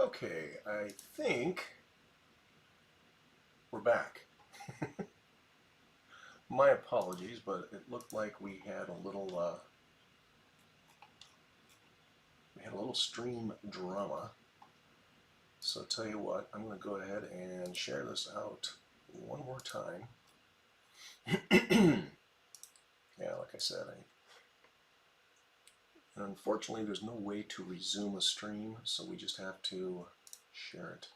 Okay, I think we're back. My apologies, but it looked like we had a little stream drama. So tell you what, I'm going to go ahead and share this out one more time. Yeah, like I said, unfortunately there's no way to resume a stream, so we just have to share it.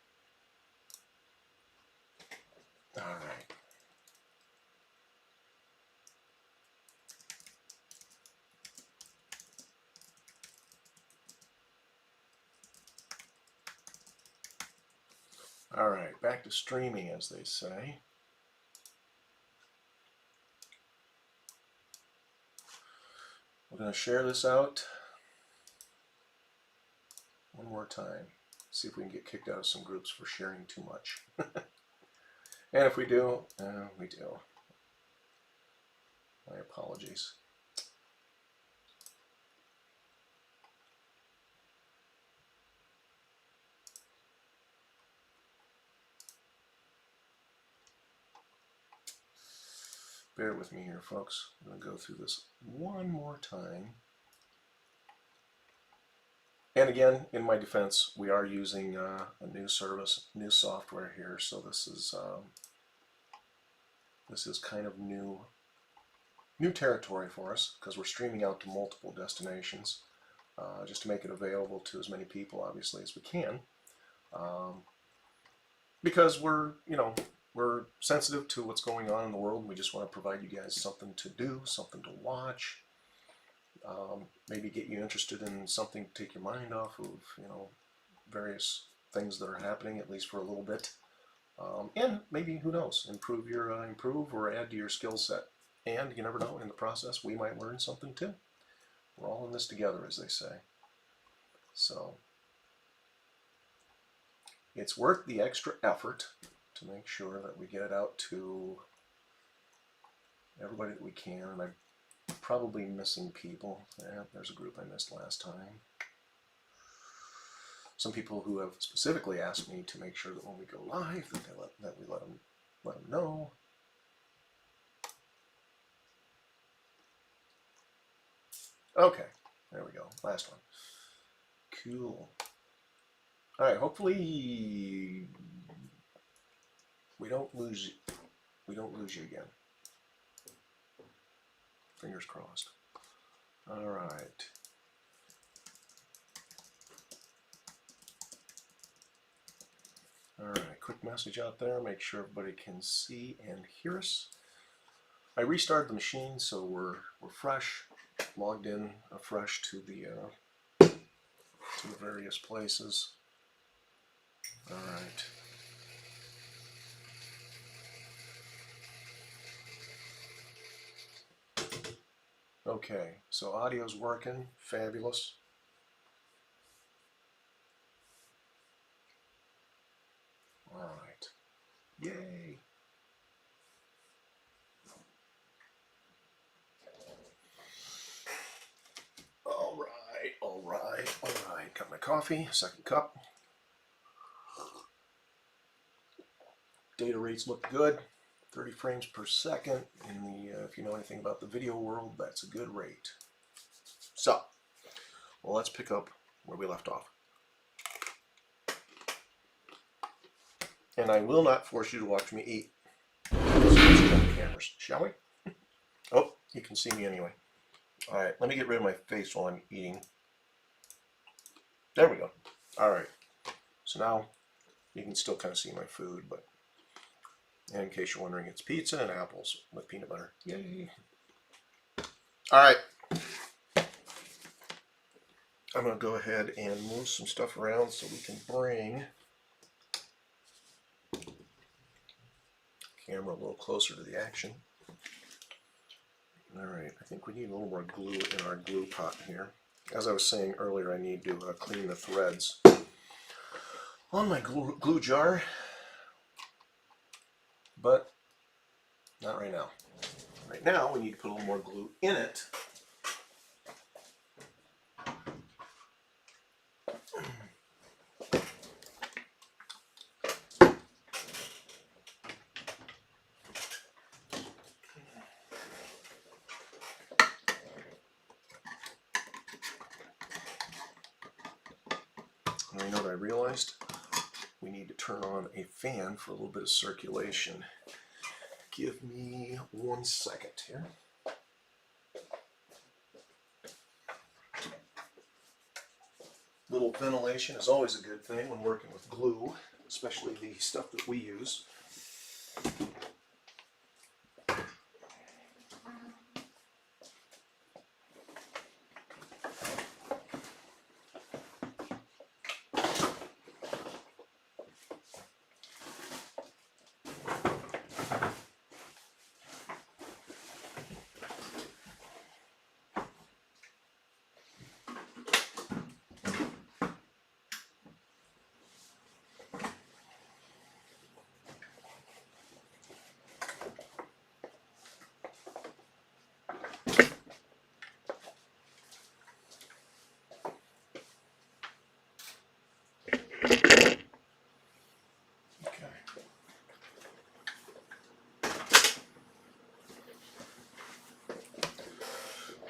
All right. All right, back to streaming, as they say. We're going to share this out one more time. See if we can get kicked out of some groups for sharing too much. And if we do, we do. My apologies. Bear with me here, folks. I'm going to go through this one more time. And again, in my defense, we are using a new service, new software here, so this is kind of new territory for us because we're streaming out to multiple destinations, just to make it available to as many people, obviously, as we can, because we're sensitive to what's going on in the world. We just want to provide you guys something to do, something to watch. Maybe get you interested in something to take your mind off of, various things that are happening, at least for a little bit. And maybe, who knows, improve or add to your skill set. And you never know, in the process, we might learn something too. We're all in this together, as they say. So, it's worth the extra effort to make sure that we get it out to everybody that we can. And I'm probably missing people. Yeah, there's a group I missed last time. Some people who have specifically asked me to make sure that when we go live, that we let them know. Okay, there we go. Last one. Cool. All right. Hopefully, we don't lose you again. Fingers crossed. All right. All right, quick message out there. Make sure everybody can see and hear us. I restarted the machine, so we're fresh, logged in afresh to the various places. All right. Okay, so audio's working, fabulous. All right, yay. All right. Got my coffee, second cup. Data rates look good, 30 frames per second. In the if you know anything about the video world, that's a good rate. So, well, let's pick up where we left off. And I will not force you to watch me eat. So let's jump the cameras, shall we? Oh, you can see me anyway. All right, let me get rid of my face while I'm eating. There we go. All right. So now you can still kind of see my food, but in case you're wondering, it's pizza and apples with peanut butter. Yay. All right. I'm going to go ahead and move some stuff around so we can bring the camera a little closer to the action. All right, I think we need a little more glue in our glue pot here. As I was saying earlier, I need to clean the threads on my glue jar, but not right now. Right now, we need to put a little more glue in it. And you know what I realized? We need to turn on a fan for a little bit of circulation. Give me 1 second here. Little ventilation is always a good thing when working with glue, especially the stuff that we use.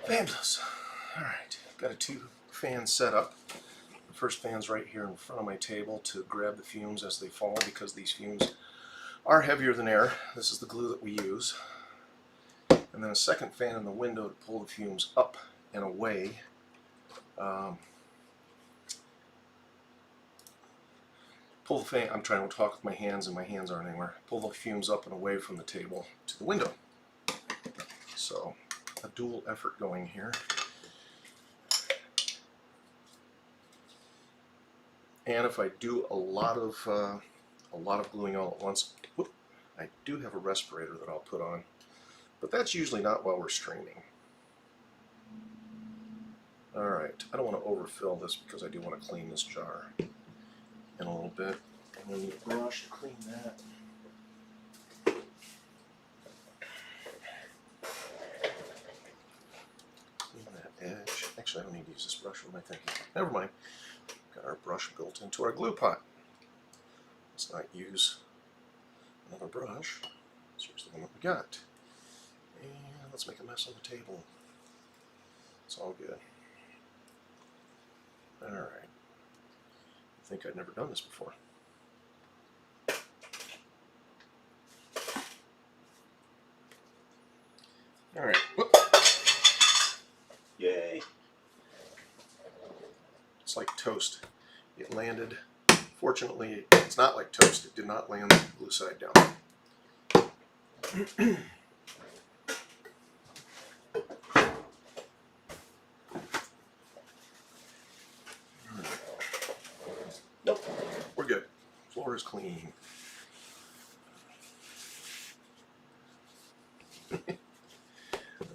Fabulous. Alright, got a 2 fan set up. The first fan's right here in front of my table to grab the fumes as they fall, because these fumes are heavier than air. This is the glue that we use. And then a second fan in the window to pull the fumes up and away. Pull the fan, I'm trying to talk with my hands and my hands aren't anywhere. Pull the fumes up and away from the table to the window. So, a dual effort going here. And if I do a lot of gluing all at once, whoop, I do have a respirator that I'll put on, but that's usually not while we're streaming. All right, I don't want to overfill this because I do want to clean this jar in a little bit. I'm going to need a brush to clean that. Clean that edge. Actually, I don't need to use this brush. What am I thinking? Never mind. Got our brush built into our glue pot. Let's not use another brush. Let's use the one that we got. And let's make a mess on the table. It's all good. Alright. I think I'd never done this before. Alright. Yay! It's like toast. It landed. Fortunately, it's not like toast. It did not land the glue side down. Nope, we're good. Floor is clean.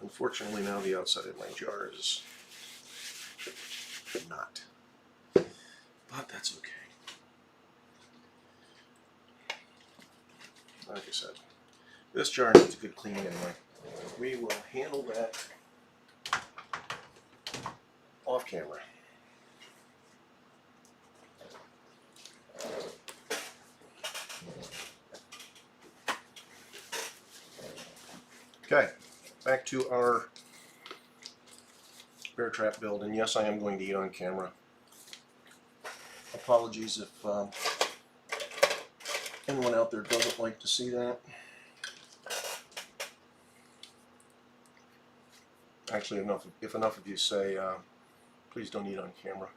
Unfortunately, now the outside of my jar is not. But that's okay. Like I said, this jar needs a good cleaning anyway. We will handle that off camera. Okay, back to our bear trap build, and yes, I am going to eat on camera. Apologies if anyone out there doesn't like to see that. Actually, if enough of you say, please don't eat on camera,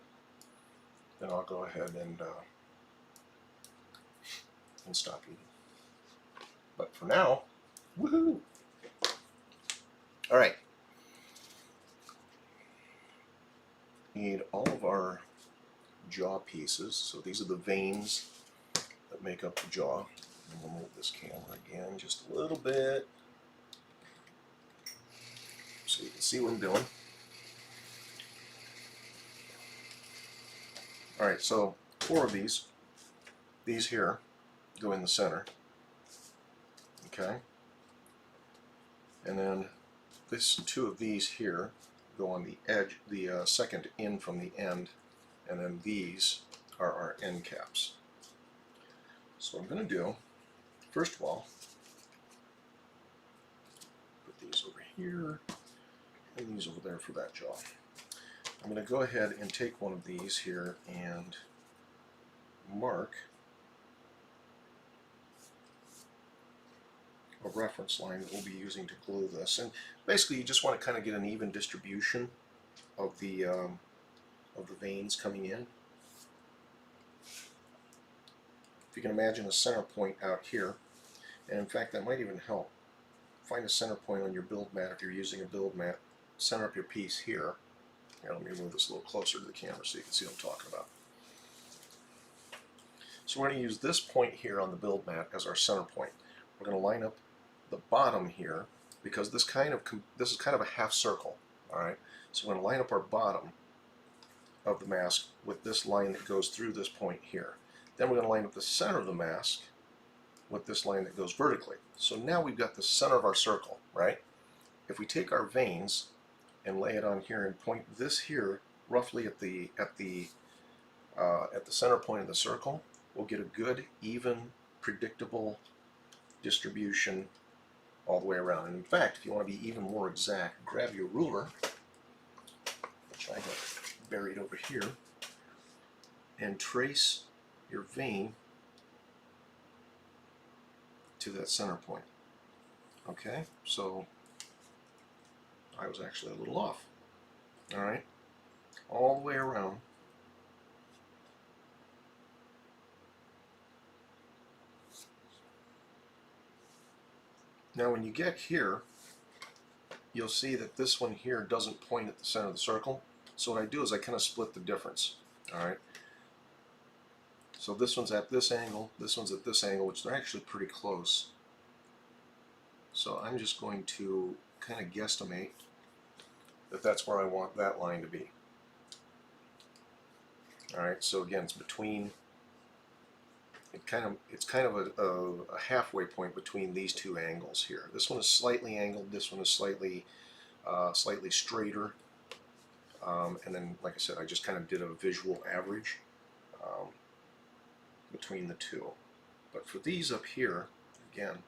then I'll go ahead and stop eating. But for now, woohoo! All right. Need all of our jaw pieces. So these are the veins that make up the jaw. And we'll move this camera again just a little bit so you can see what I'm doing. All right, so 4 of these here go in the center. Okay. And then this 2 of these here go on the edge, the second in from the end, and then these are our end caps. So what I'm going to do, first of all, put these over here and these over there for that jaw. I'm going to go ahead and take one of these here and mark a reference line that we'll be using to glue this. And basically you just want to kind of get an even distribution of the veins coming in. If you can imagine a center point out here, and in fact that might even help. Find a center point on your build mat if you're using a build mat. Center up your piece here. Here, let me move this a little closer to the camera so you can see what I'm talking about. So we're going to use this point here on the build mat as our center point. We're going to line up the bottom here because this is kind of a half circle. All right. So we're going to line up our bottom of the mask with this line that goes through this point here. Then we're going to line up the center of the mask with this line that goes vertically. So now we've got the center of our circle, right? If we take our veins and lay it on here and point this here roughly at the center point of the circle, we'll get a good, even, predictable distribution all the way around. And in fact, if you want to be even more exact, grab your ruler, which I got buried over here, and trace your vein to that center point. Okay, so I was actually a little off. All right, all the way around. Now when you get here, you'll see that this one here doesn't point at the center of the circle. So what I do is I kind of split the difference. All right. So this one's at this angle, this one's at this angle, which they're actually pretty close. So I'm just going to kind of guesstimate that that's where I want that line to be. All right. So again, it's between. It's kind of a halfway point between these two angles here. This one is slightly angled. This one is slightly straighter. And then, like I said, I just kind of did a visual average between the two. But for these up here, again,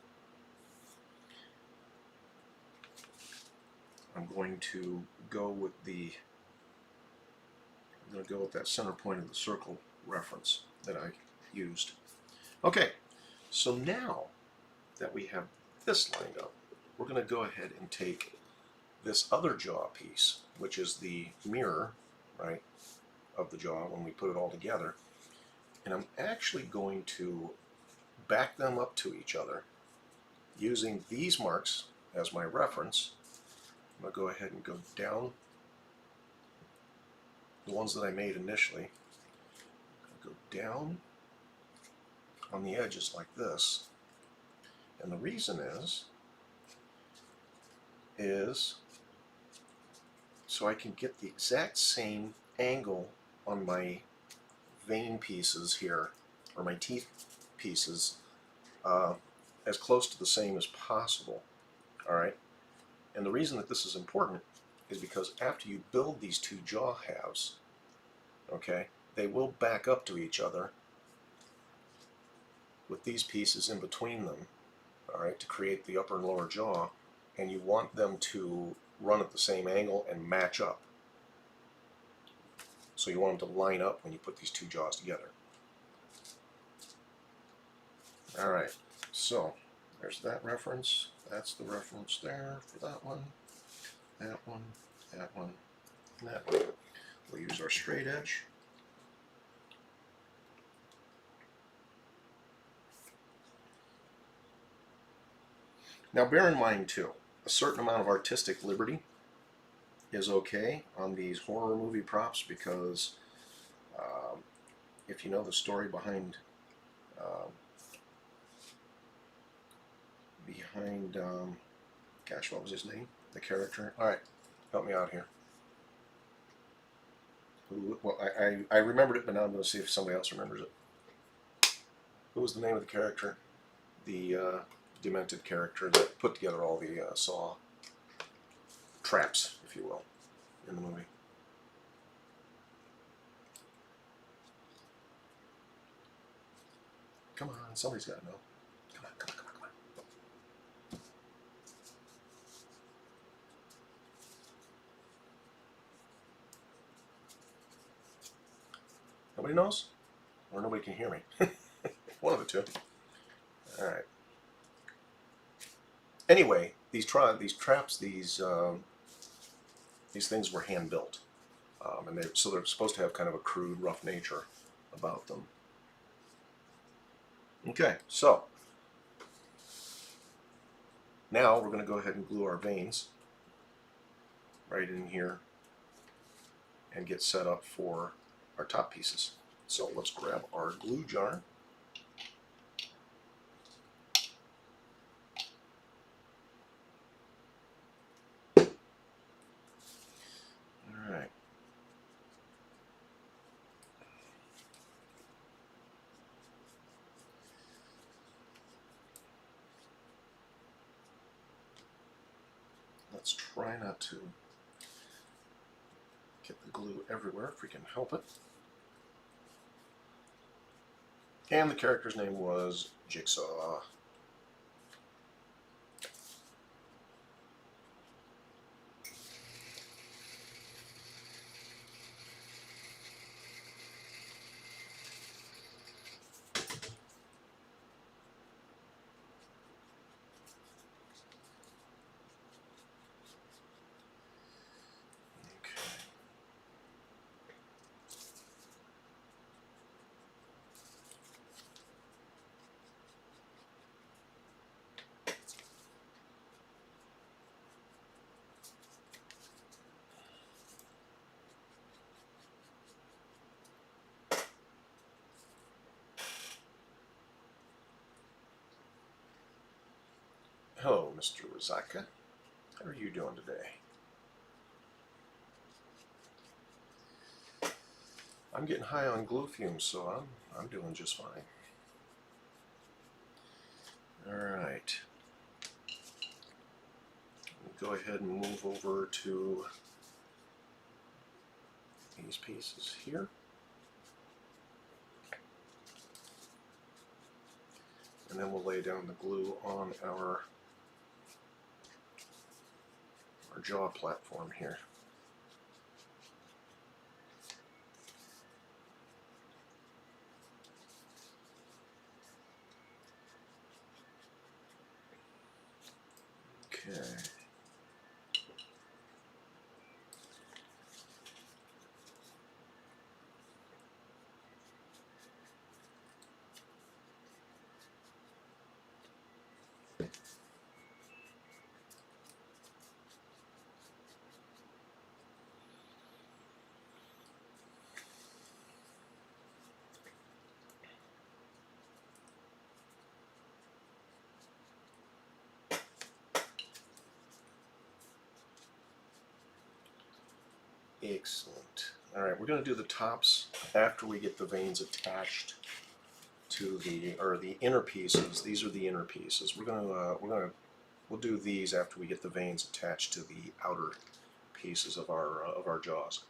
I'm going to go with that center point of the circle reference that I used. Okay, so now that we have this lined up, we're going to go ahead and take this other jaw piece, which is the mirror, right, of the jaw when we put it all together, and I'm actually going to back them up to each other using these marks as my reference. I'm going to go ahead and go down the ones that I made initially. Go down on the edges like this, and the reason is so I can get the exact same angle on my vein pieces here, or my teeth pieces, as close to the same as possible. All right, and the reason that this is important is because after you build these two jaw halves, okay, they will back up to each other with these pieces in between them, all right, to create the upper and lower jaw, and you want them to run at the same angle and match up. So you want them to line up when you put these two jaws together. All right, so there's that reference. That's the reference there for that one, that one, that one, and that one. We'll use our straight edge. Now bear in mind too, a certain amount of artistic liberty is okay on these horror movie props, because if you know the story behind gosh, what was his name? The character? All right, help me out here. Well, I remembered it, but now I'm going to see if somebody else remembers it. Who was the name of the character? The demented character that put together all the saw traps, if you will, in the movie. Come on, somebody's got to know. Come on, come on, come on, come on. Nobody knows? or nobody can hear me. One of the two. All right. Anyway, these traps, these things were hand built, and so they're supposed to have kind of a crude, rough nature about them. Okay, so now we're going to go ahead and glue our vanes right in here and get set up for our top pieces. So let's grab our glue jar. All right. Let's try not to get the glue everywhere if we can help it. And the character's name was Jigsaw. Hello, Mr. Wazaka. How are you doing today? I'm getting high on glue fumes, so I'm doing just fine. All right. Go ahead and move over to these pieces here. And then we'll lay down the glue on our jaw platform here. Okay. Excellent. All right, we're going to do the tops after we get the vanes attached to the inner pieces. These are the inner pieces. We'll do these after we get the vanes attached to the outer pieces of our jaws.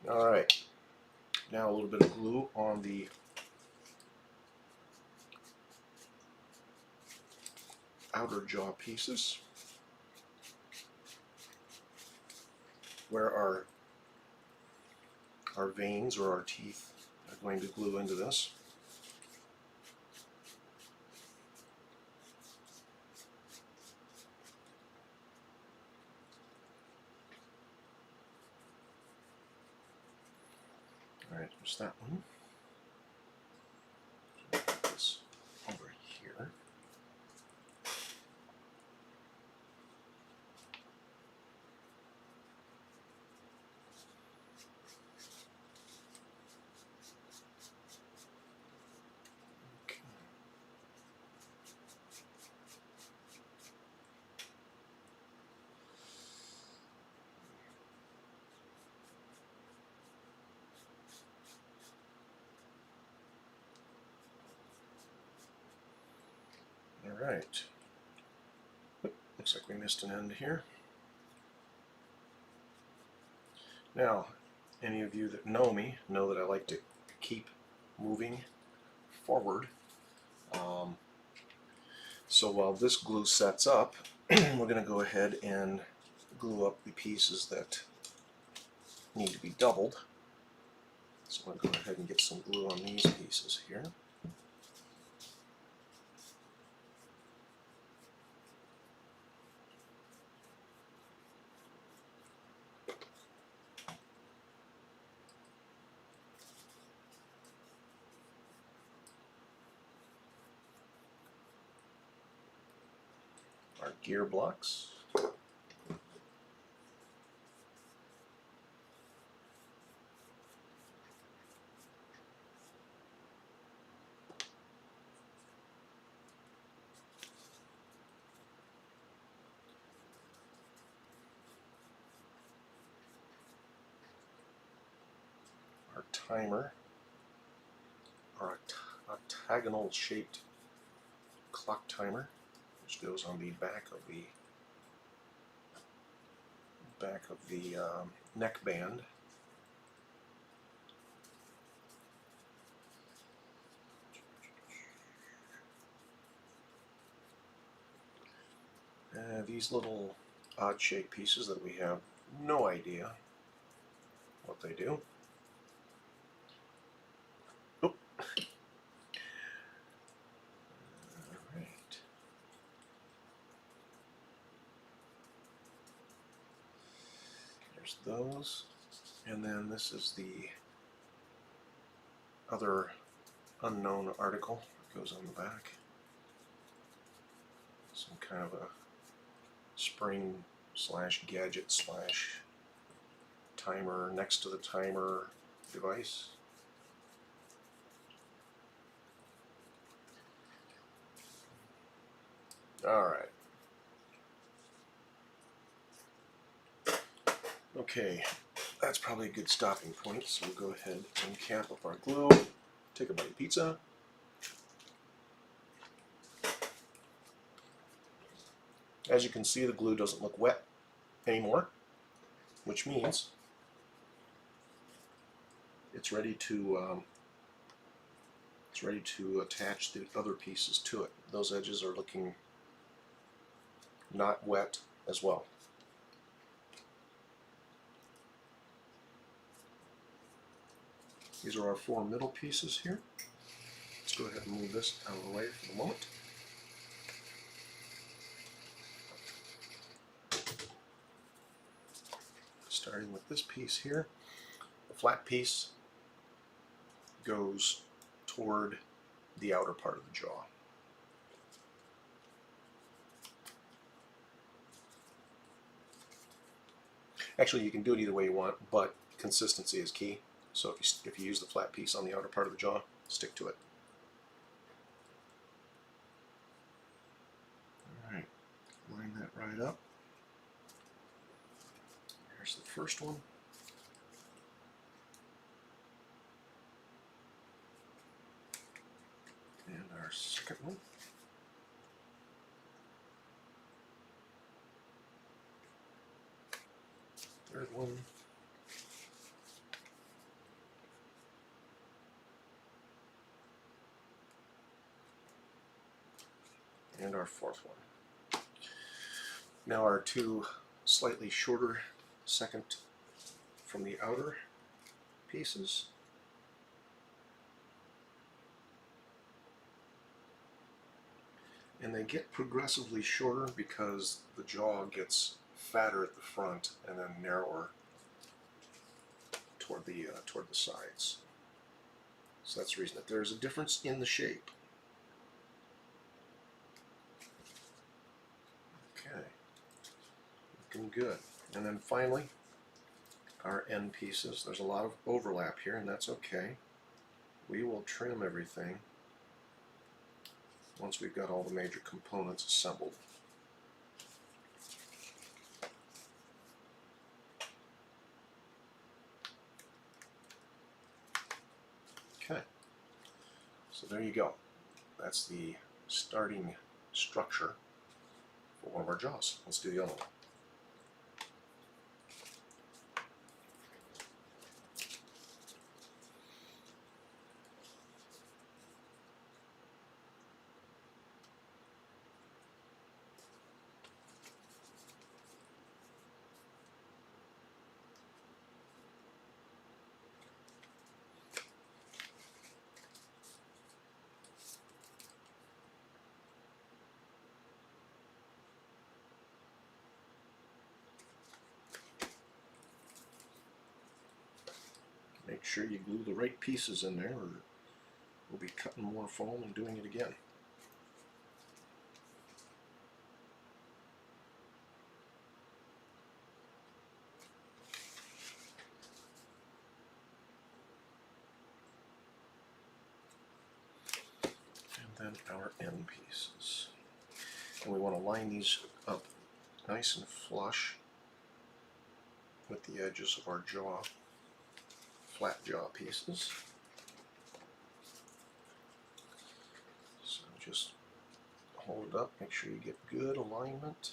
All right. Now a little bit of glue on the outer jaw pieces where our veins or our teeth are going to glue into this. All right, there's that one. Put this over here. Okay. All right. Looks like we missed an end here. Now, any of you that know me know that I like to keep moving forward. So while this glue sets up, we're going to go ahead and glue up the pieces that need to be doubled. So I'm going to go ahead and get some glue on these pieces here. Our gear blocks. Our timer, our octagonal shaped clock timer, which goes on the back of the neck band. These little odd shaped pieces that we have no idea what they do. Oh. Alright. There's those. And then this is the other unknown article that goes on the back. Some kind of a spring slash gadget slash timer next to the timer device. Alright. Okay, that's probably a good stopping point, so we'll go ahead and cap up our glue, take a bite of pizza. As you can see, the glue doesn't look wet anymore, which means it's ready to attach the other pieces to it. Those edges are looking not wet as well. These are our 4 middle pieces here. Let's go ahead and move this out of the way for the moment. Starting with this piece here, the flat piece goes toward the outer part of the jaw. Actually, you can do it either way you want, but consistency is key. So if you use the flat piece on the outer part of the jaw, stick to it. Alright, line that right up. Here's the first one. And our second one. Third one. And our fourth one. Now our 2 slightly shorter second from the outer pieces. And they get progressively shorter because the jaw gets fatter at the front and then narrower toward the sides. So that's the reason that there's a difference in the shape. Okay, looking good. And then finally, our end pieces. There's a lot of overlap here, and that's okay. We will trim everything once we've got all the major components assembled. Okay, so there you go. That's the starting structure for one of our jaws. Let's do the other one. sure you glue the right pieces in there, or we'll be cutting more foam and doing it again. And then our end pieces. And we want to line these up nice and flush with the edges of our jaw, flat jaw pieces. So just hold it up, make sure you get good alignment,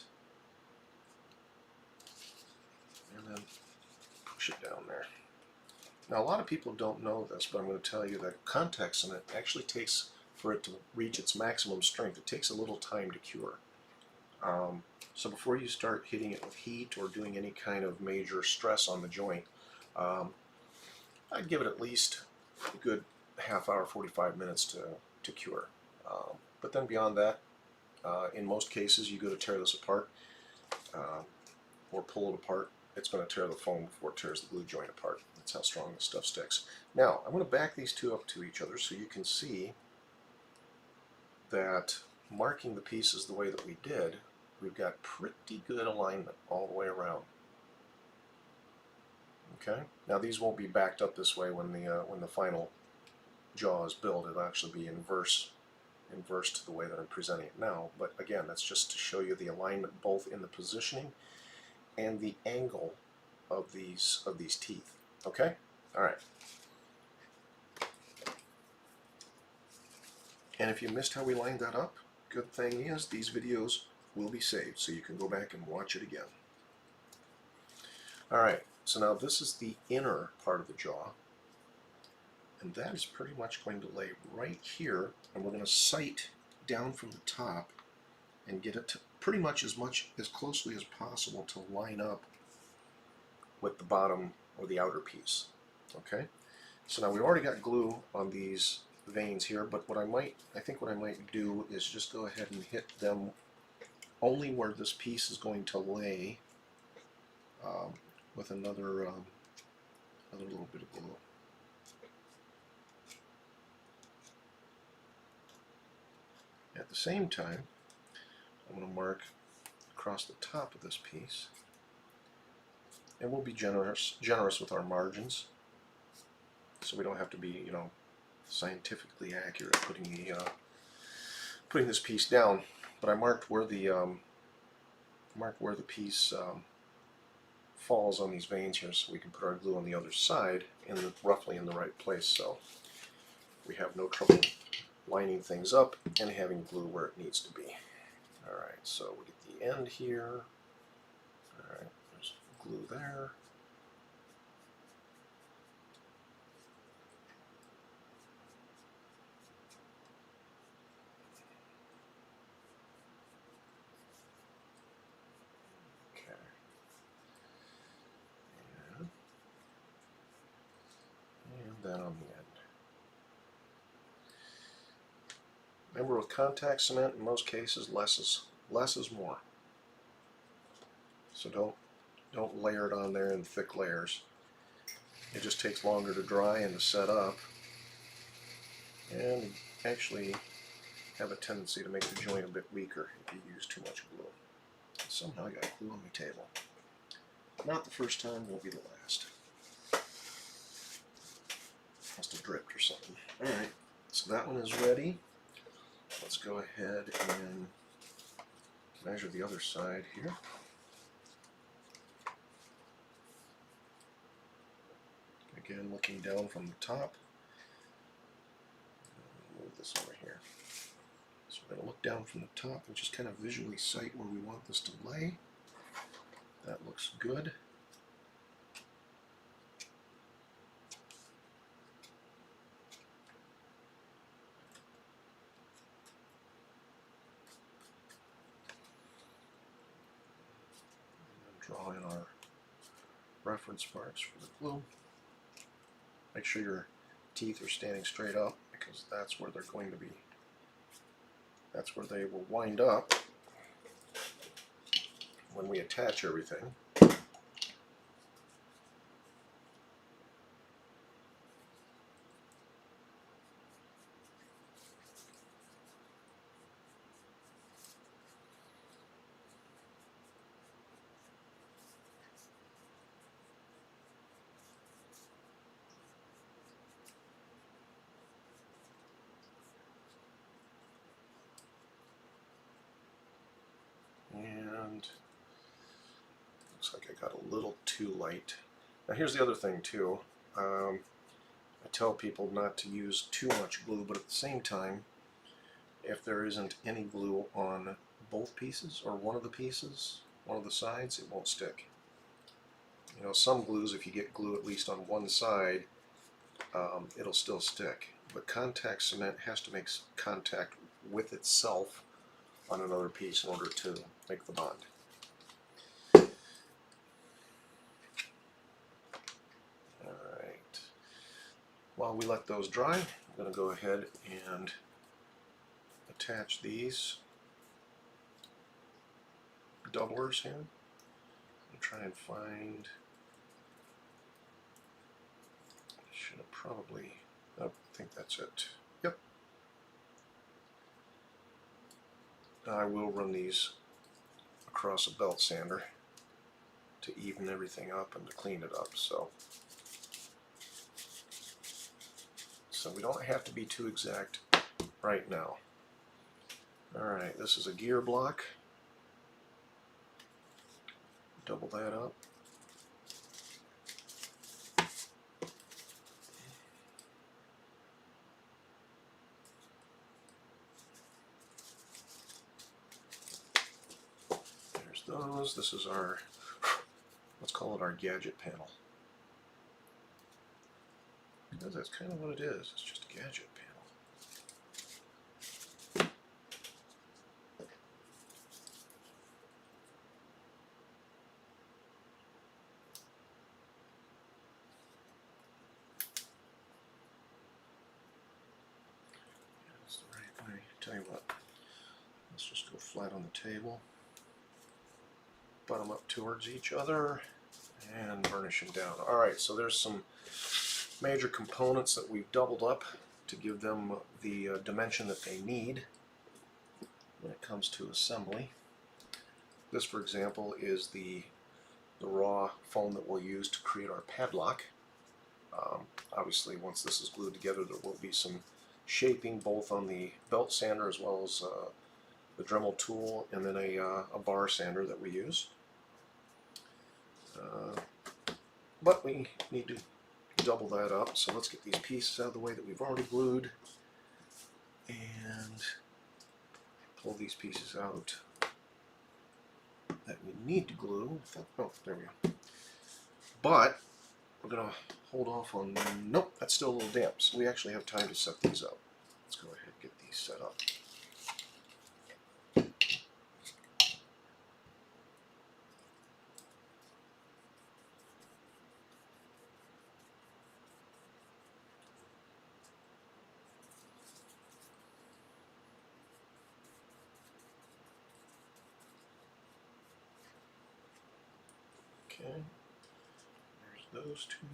and then push it down there. Now a lot of people don't know this, but I'm going to tell you that contact cement actually takes, for it to reach its maximum strength, it takes a little time to cure. So before you start hitting it with heat or doing any kind of major stress on the joint, I'd give it at least a good half hour, 45 minutes to cure. But then beyond that, in most cases you go to tear this apart or pull it apart, it's going to tear the foam before it tears the glue joint apart. That's how strong this stuff sticks. Now I'm going to back these two up to each other so you can see that marking the pieces the way that we did, we've got pretty good alignment all the way around. Okay. Now these won't be backed up this way when the final jaw is built. It'll actually be inverse to the way that I'm presenting it now. But again, that's just to show you the alignment both in the positioning and the angle of these teeth. Okay. All right. And if you missed how we lined that up, good thing is these videos will be saved, so you can go back and watch it again. Alright, so now this is the inner part of the jaw, and that is pretty much going to lay right here, and we're going to sight down from the top and get it to pretty much as closely as possible to line up with the bottom or the outer piece. Okay, so now we've already got glue on these veins here, but I think what I might do is just go ahead and hit them only where this piece is going to lay with another little bit of glue. At the same time, I'm going to mark across the top of this piece, and we'll be generous with our margins, so we don't have to be, you know, scientifically accurate putting this piece down. But I marked where the piece falls on these veins here, so we can put our glue on the other side roughly in the right place, so we have no trouble lining things up and having glue where it needs to be. Alright, so we get the end here. Alright, there's glue there. That on the end. Remember, with contact cement, in most cases, less is more. So don't layer it on there in thick layers. It just takes longer to dry and to set up, and actually have a tendency to make the joint a bit weaker if you use too much glue. Somehow I got glue on my table. Not the first time, won't be the last. Must have dripped or something. Alright, so that one is ready. Let's go ahead and measure the other side here. Again, looking down from the top. Move this over here. So we're going to look down from the top and just kind of visually sight where we want this to lay. That looks good. Draw in our reference marks for the glue. Make sure your teeth are standing straight up, because that's where they're going to be. That's where they will wind up when we attach everything. Move and looks like I got a little too light. Now here's the other thing too. I tell people not to use too much glue, but at the same time, if there isn't any glue on both pieces or one of the pieces, one of the sides, it won't stick. You know, some glues, if you get glue at least on one side, it'll still stick. But contact cement has to make contact with itself on another piece in order to make the bond. Alright, while we let those dry, I'm going to go ahead and attach these doublers here. And try and find, should have probably, I think that's it. Yep. I will run these across a belt sander to even everything up and to clean it up. So we don't have to be too exact right now. Alright, this is a gear block. Double that up. There's those. This is our, let's call it our gadget panel. Because that's kind of what it is. It's just a gadget panel. That's the right way. Tell you what, let's just go flat on the table. Butt them up towards each other and burnish them down. Alright, so there's some major components that we've doubled up to give them the dimension that they need when it comes to assembly. This, for example, is the raw foam that we'll use to create our padlock. Obviously, once this is glued together, there will be some shaping both on the belt sander as well as the Dremel tool, and then a bar sander that we use. But we need to double that up, so let's get these pieces out of the way that we've already glued and pull these pieces out that we need to glue. Oh, there we go. But we're going to hold off on, nope, that's still a little damp, so we actually have time to set these up. Let's go ahead and get these set up. Okay, there's those two.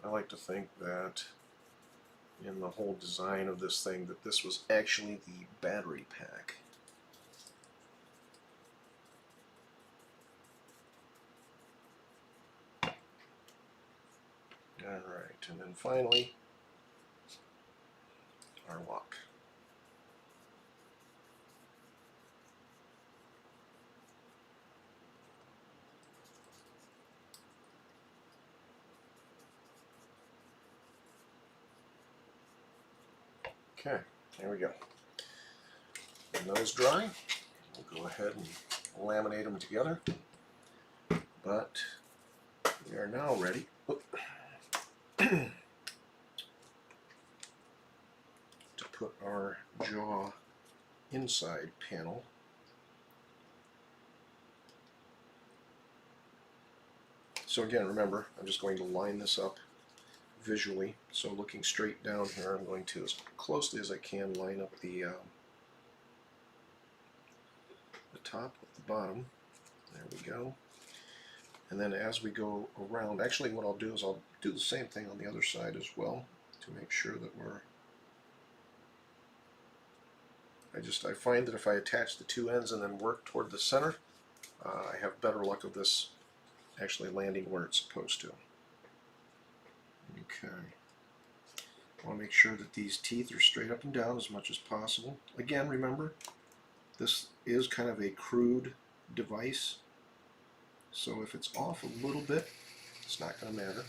I like to think that in the whole design of this thing that this was actually the battery pack. Alright, and then finally, our lock. Okay, there we go. When those dry, we'll go ahead and laminate them together. But we are now ready to put our jaw inside panel. So again, remember, I'm just going to line this up visually. So looking straight down here, I'm going to, as closely as I can, line up the top with the bottom. There we go. And then as we go around, actually what I'll do is I'll do the same thing on the other side as well to make sure that we're I find that if I attach the two ends and then work toward the center, I have better luck of this actually landing where it's supposed to. Okay. I want to make sure that these teeth are straight up and down as much as possible. Again, remember, this is kind of a crude device, so if it's off a little bit, it's not going to matter.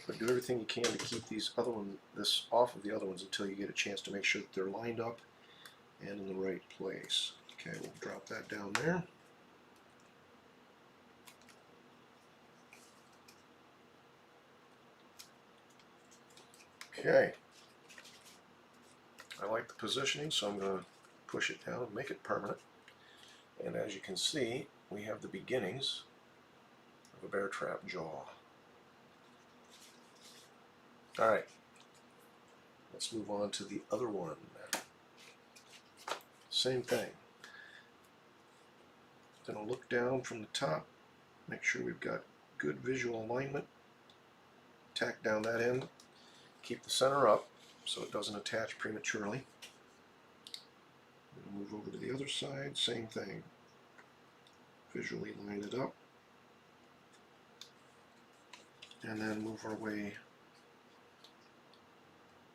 But do everything you can to keep this off of the other ones until you get a chance to make sure that they're lined up and in the right place. Okay, we'll drop that down there. Okay. I like the positioning, so I'm going to push it down and make it permanent. And as you can see, we have the beginnings of a bear trap jaw. Alright, let's move on to the other one. Same thing. Going to look down from the top, make sure we've got good visual alignment, tack down that end, keep the center up so it doesn't attach prematurely. We'll move over to the other side, same thing. Visually line it up, and then move our way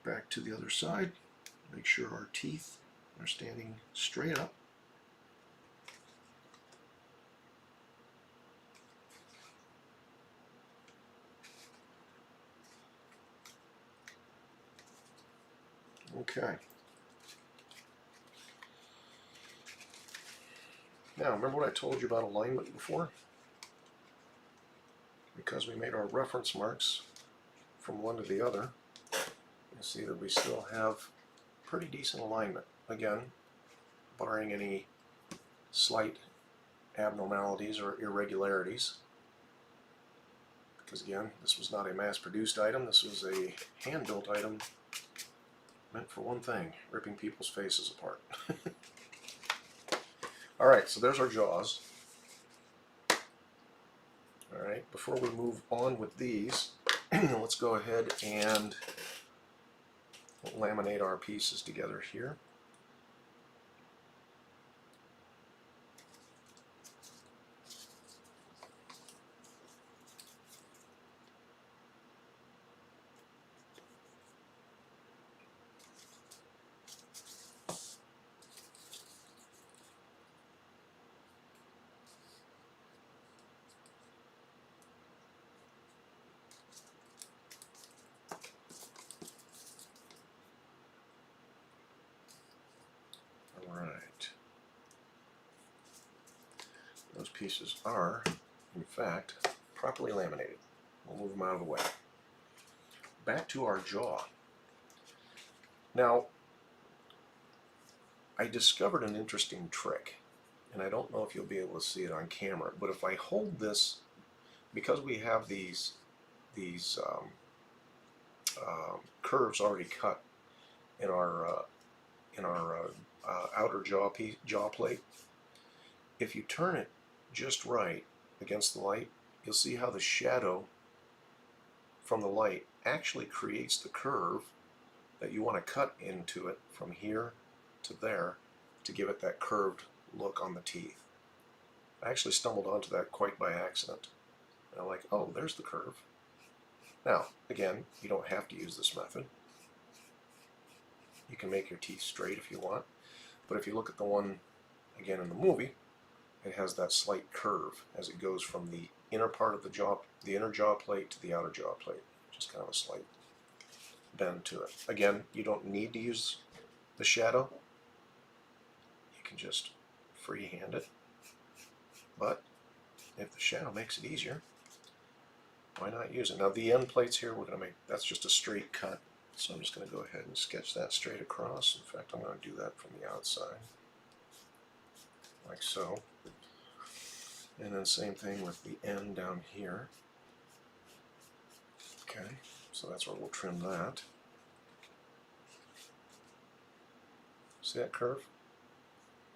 back to the other side. Make sure our teeth are standing straight up. Okay. Now, remember what I told you about alignment before? Because we made our reference marks from one to the other, you see that we still have pretty decent alignment. Again, barring any slight abnormalities or irregularities. Because again, this was not a mass-produced item, this was a hand-built item meant for one thing, ripping people's faces apart. Alright, so there's our jaws. Alright, before we move on with these, let's go ahead and laminate our pieces together here. Those pieces are, in fact, properly laminated. We'll move them out of the way. Back to our jaw. Now, I discovered an interesting trick, and I don't know if you'll be able to see it on camera, but if I hold this, because we have these curves already cut in our outer jaw plate, if you turn it just right against the light, you'll see how the shadow from the light actually creates the curve that you want to cut into it from here to there to give it that curved look on the teeth. I actually stumbled onto that quite by accident. And I'm like, oh, there's the curve. Now, again, you don't have to use this method. You can make your teeth straight if you want, but if you look at the one, again, in the movie, it has that slight curve as it goes from the inner part of the jaw, the inner jaw plate to the outer jaw plate. Just kind of a slight bend to it. Again, you don't need to use the shadow. You can just freehand it. But if the shadow makes it easier, why not use it? Now the end plates here, we're going to make, that's just a straight cut. So I'm just going to go ahead and sketch that straight across. In fact, I'm going to do that from the outside, like so. And then same thing with the end down here. Okay, so that's where we'll trim that. See that curve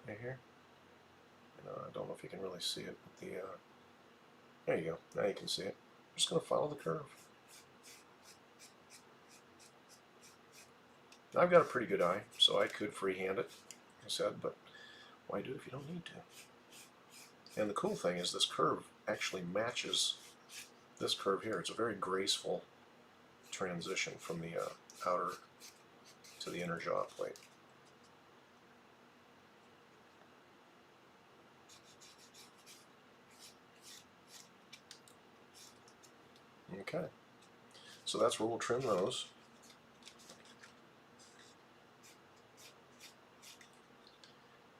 right here? I don't know if you can really see it, but there you go. Now you can see it. I'm just going to follow the curve. I've got a pretty good eye, so I could freehand it, like I said, but why do it if you don't need to? And the cool thing is this curve actually matches this curve here. It's a very graceful transition from the outer to the inner jaw plate. Okay, so that's where we'll trim those.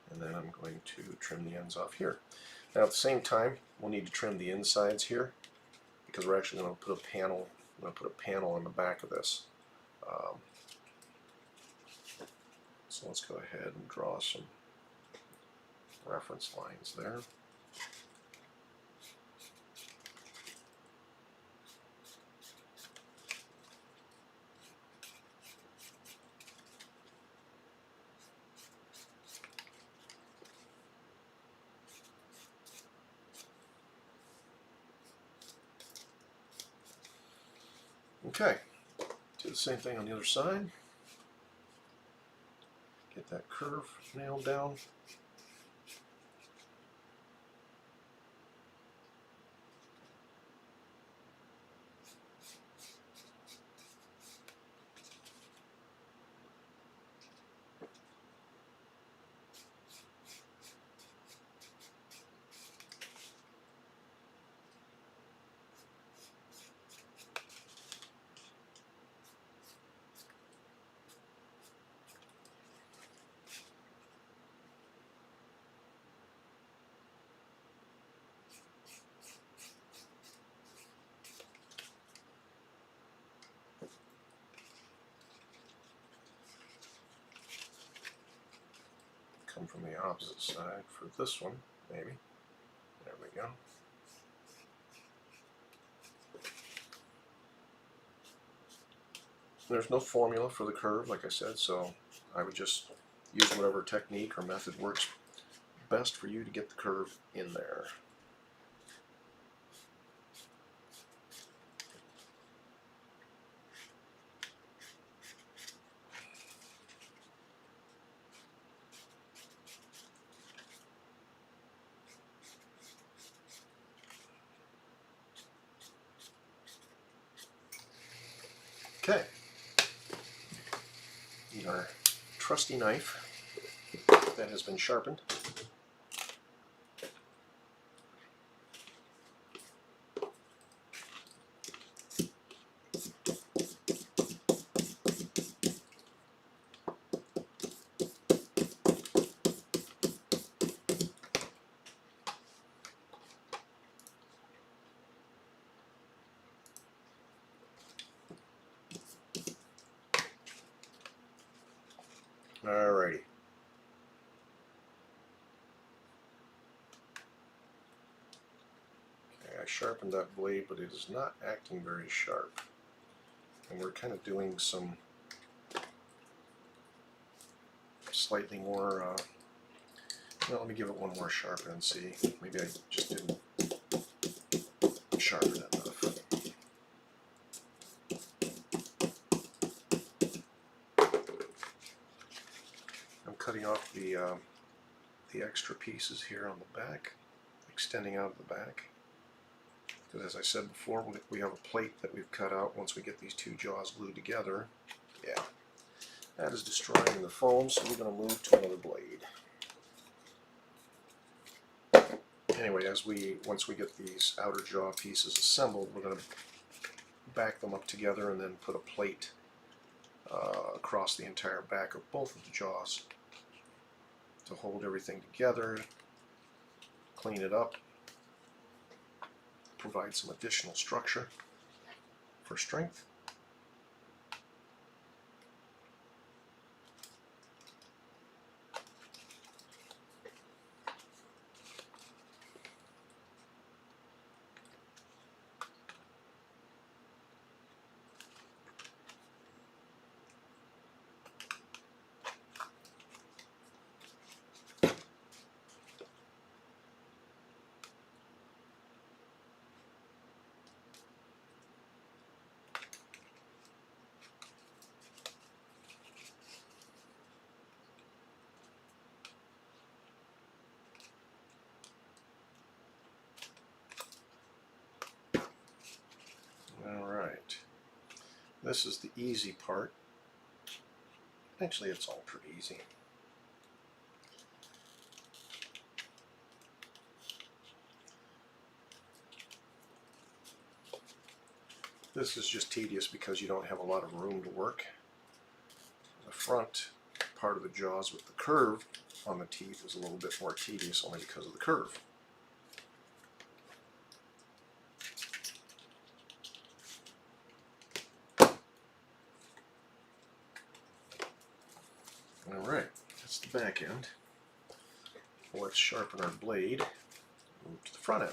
And then I'm going to trim the ends off here. Now at the same time, we'll need to trim the insides here because we're actually going to put a panel. I'm going to put a panel on the back of this. So let's go ahead and draw some reference lines there. Okay, do the same thing on the other side. Get that curve nailed down. Come from the opposite side for this one, maybe. There we go. There's no formula for the curve, like I said, so I would just use whatever technique or method works best for you to get the curve in there. Okay, our trusty knife that has been sharpened. Alrighty. Okay, I sharpened that blade, but it is not acting very sharp. And we're kind of doing some slightly more, well, let me give it one more sharpen and see. Maybe I just didn't sharpen it enough. I'm cutting off the extra pieces here on the back, extending out of the back. Because as I said before, we have a plate that we've cut out once we get these two jaws glued together. Yeah, that is destroying the foam, so we're going to move to another blade. Anyway, once we get these outer jaw pieces assembled, we're going to back them up together and then put a plate across the entire back of both of the jaws to hold everything together, clean it up, provide some additional structure for strength. This is the easy part. Actually, it's all pretty easy. This is just tedious because you don't have a lot of room to work. The front part of the jaws with the curve on the teeth is a little bit more tedious only because of the curve. Alright, that's the back end. Let's sharpen our blade, move to the front end.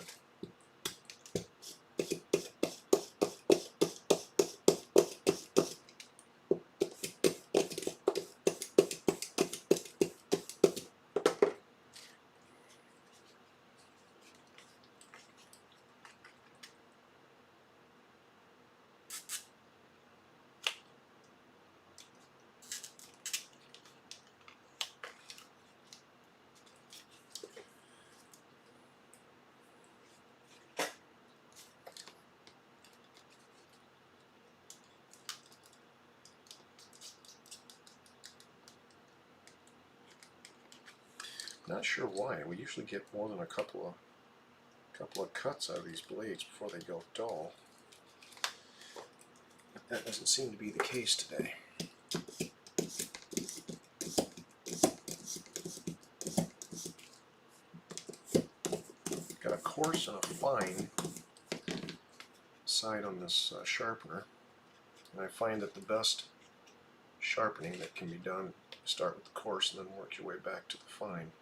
Not sure why. We usually get more than a couple of cuts out of these blades before they go dull. But that doesn't seem to be the case today. Got a coarse and a fine side on this sharpener, and I find that the best sharpening that can be done is start with the coarse and then work your way back to the fine.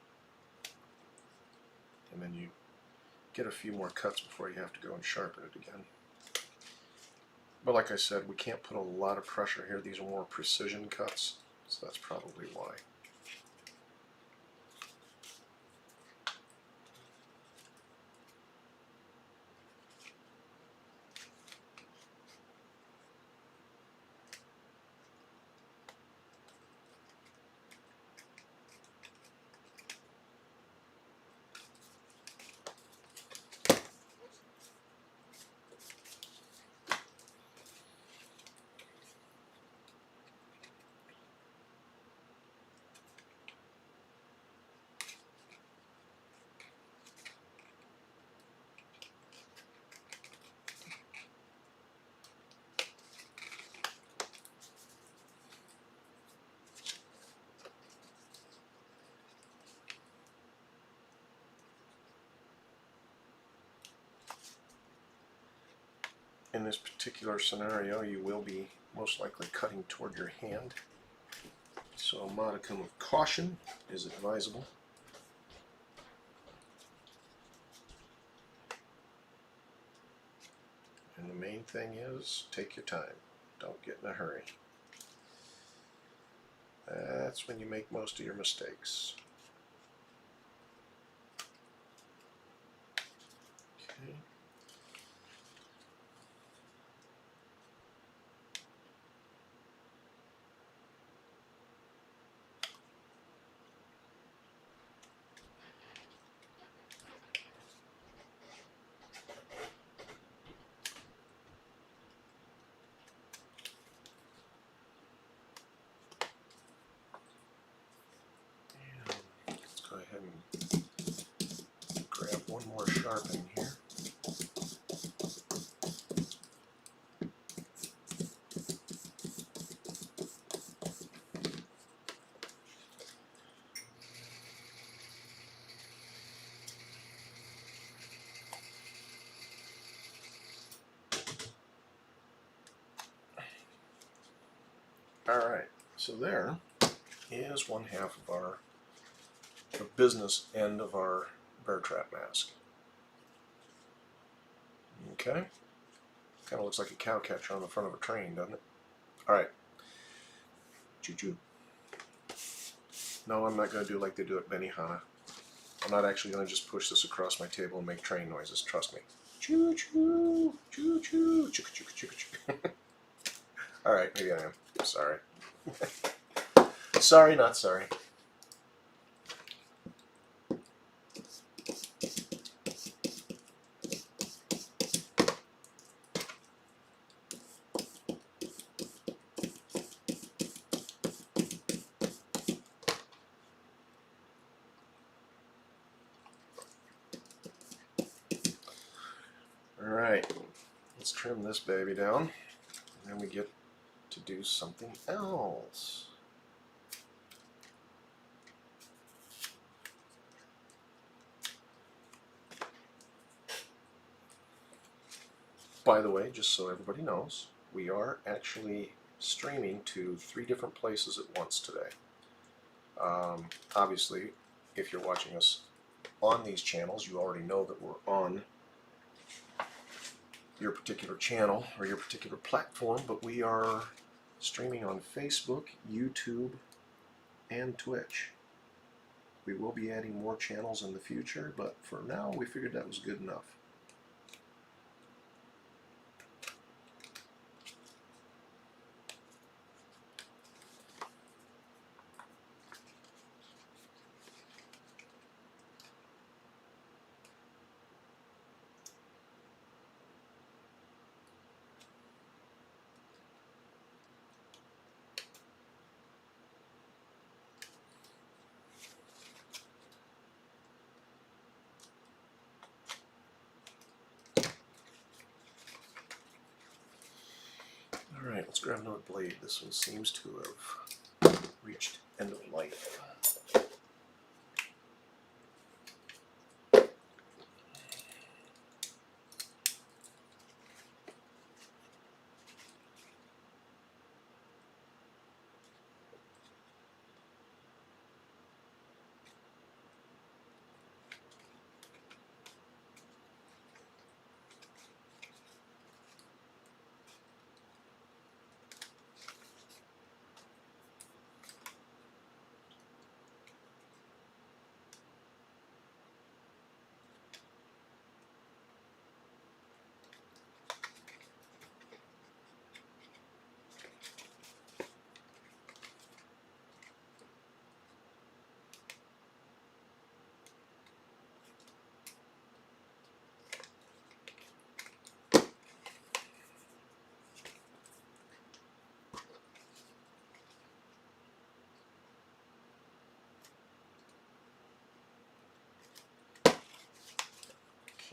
And then you get a few more cuts before you have to go and sharpen it again. But like I said, we can't put a lot of pressure here. These are more precision cuts, so that's probably why. In this particular scenario, you will be most likely cutting toward your hand, so a modicum of caution is advisable. And the main thing is, take your time. Don't get in a hurry. That's when you make most of your mistakes. Okay. Let's go ahead and grab one more sharpening here. Alright, so there is one half of our business end of our bear trap mask. Okay, kind of looks like a cow catcher on the front of a train, doesn't it? Alright, choo-choo. No, I'm not going to do like they do at Benihana. I'm not actually going to just push this across my table and make train noises, trust me. Choo-choo, choo-choo, choo-choo-choo-choo. Alright, maybe I am. Sorry. Sorry, not sorry. trim this baby down, and then we get to do something else. By the way, just so everybody knows, we are actually streaming to 3 different places at once today. Obviously, if you're watching us on these channels, you already know that we're on your particular channel or your particular platform, but we are streaming on Facebook, YouTube, and Twitch. We will be adding more channels in the future, but for now we figured that was good enough. Alright, let's grab another blade. This one seems to have reached end of life.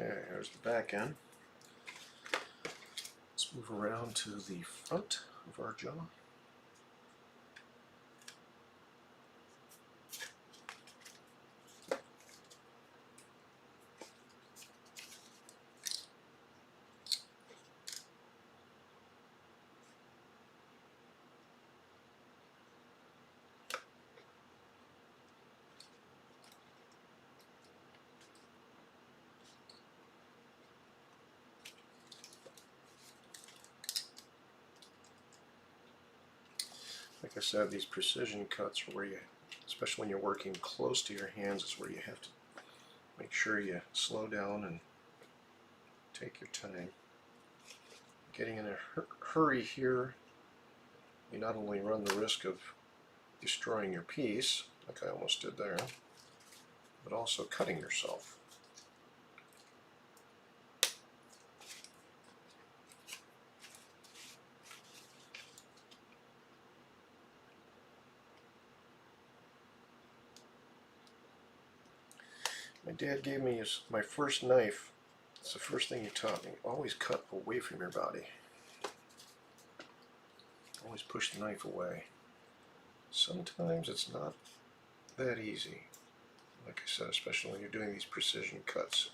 Okay, there's the back end. Let's move around to the front of our jaw. Like I said, these precision cuts are where you, especially when you're working close to your hands, is where you have to make sure you slow down and take your time. Getting in a hurry here, you not only run the risk of destroying your piece, like I almost did there, but also cutting yourself. My dad gave me my first knife. It's the first thing he taught me. Always cut away from your body. Always push the knife away. Sometimes it's not that easy. Like I said, especially when you're doing these precision cuts.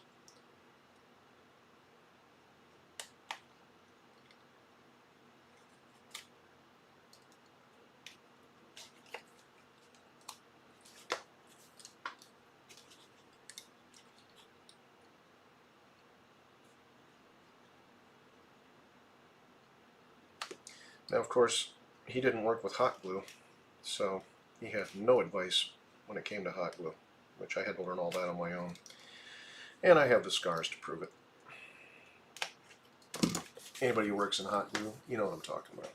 Now, of course, he didn't work with hot glue, so he had no advice when it came to hot glue, which I had to learn all that on my own. And I have the scars to prove it. Anybody who works in hot glue, you know what I'm talking about.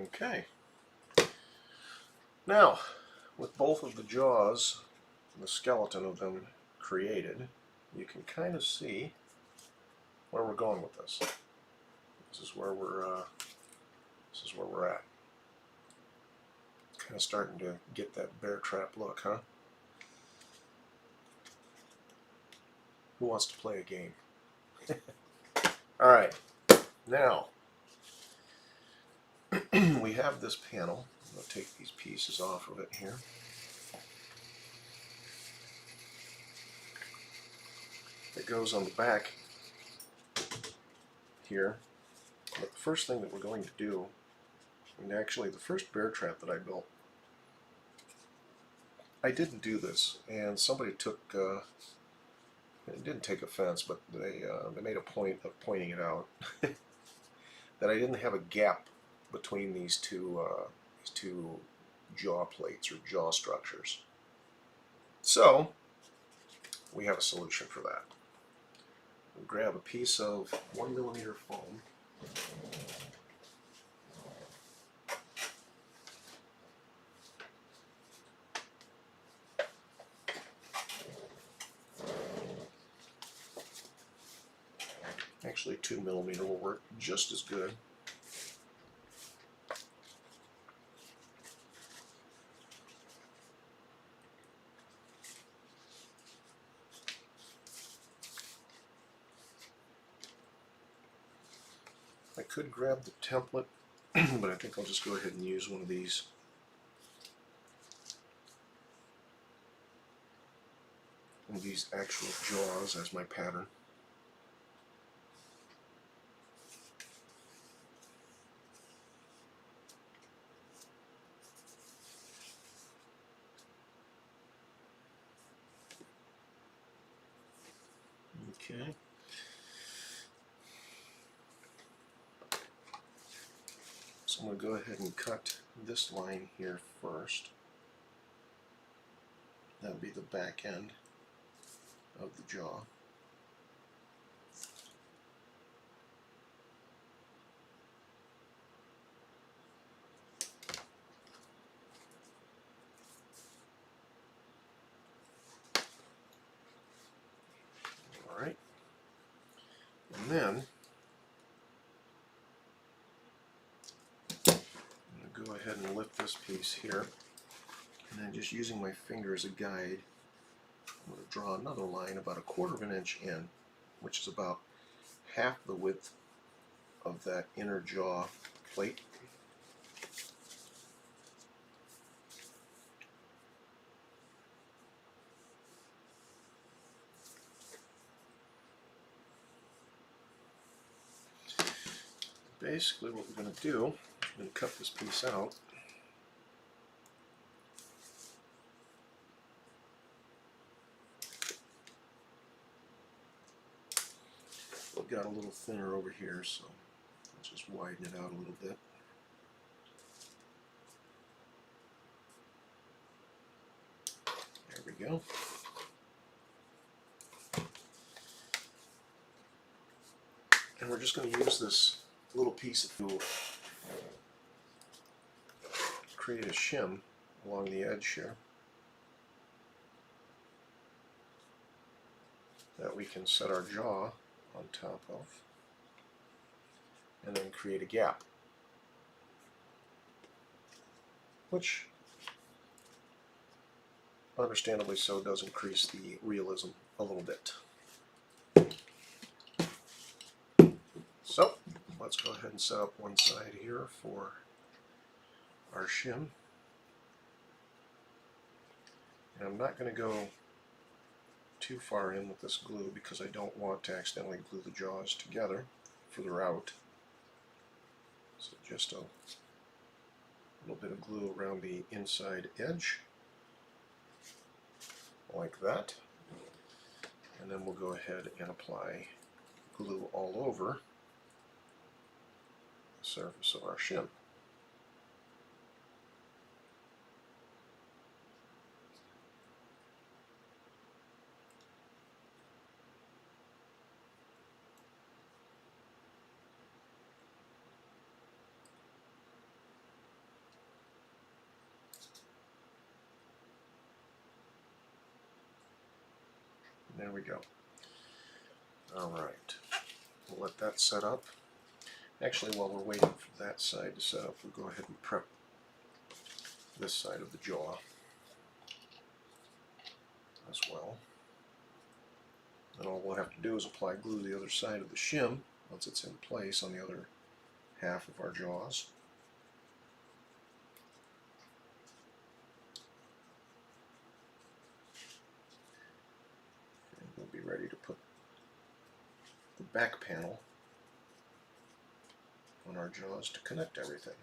Okay. Now, with both of the jaws, the skeleton of them created, you can kind of see where we're going with this. This is where we're at. Kind of starting to get that bear trap look, huh? Who wants to play a game? All right, now we have this panel. I'll take these pieces off of it here. It goes on the back here. But the first thing that we're going to do, and actually the first bear trap that I built, I didn't do this, and somebody took, it didn't take offense, but they made a point of pointing it out, that I didn't have a gap between these two jaw plates or jaw structures. So we have a solution for that. We'll grab a piece of 1mm foam. Actually, 2mm will work just as good. I could grab the template, but I think I'll just go ahead and use one of these. One of these actual jaws as my pattern. Okay. So I'm going to go ahead and cut this line here first. That would be the back end of the jaw. Alright. And then I'm going to go ahead and lift this piece here. And then just using my finger as a guide, I'm going to draw another line about 1/4 of an inch in, which is about half the width of that inner jaw plate. Basically what we're going to do, I'm going to cut this piece out. I've got a little thinner over here, so I'll just widen it out a little bit. There we go. And we're just going to use this little piece of tool to create a shim along the edge here that we can set our jaw on top of and then create a gap, which understandably so does increase the realism a little bit. So let's go ahead and set up one side here for our shim. And I'm not going to go too far in with this glue because I don't want to accidentally glue the jaws together further out. So just a little bit of glue around the inside edge, like that. And then we'll go ahead and apply glue all over the surface of our shim. There we go. Alright, we'll let that set up. Actually, while we're waiting for that side to set up, we'll go ahead and prep this side of the jaw as well. And all we'll have to do is apply glue to the other side of the shim once it's in place on the other half of our jaws. And we'll be ready to put the back panel on our jaws to connect everything.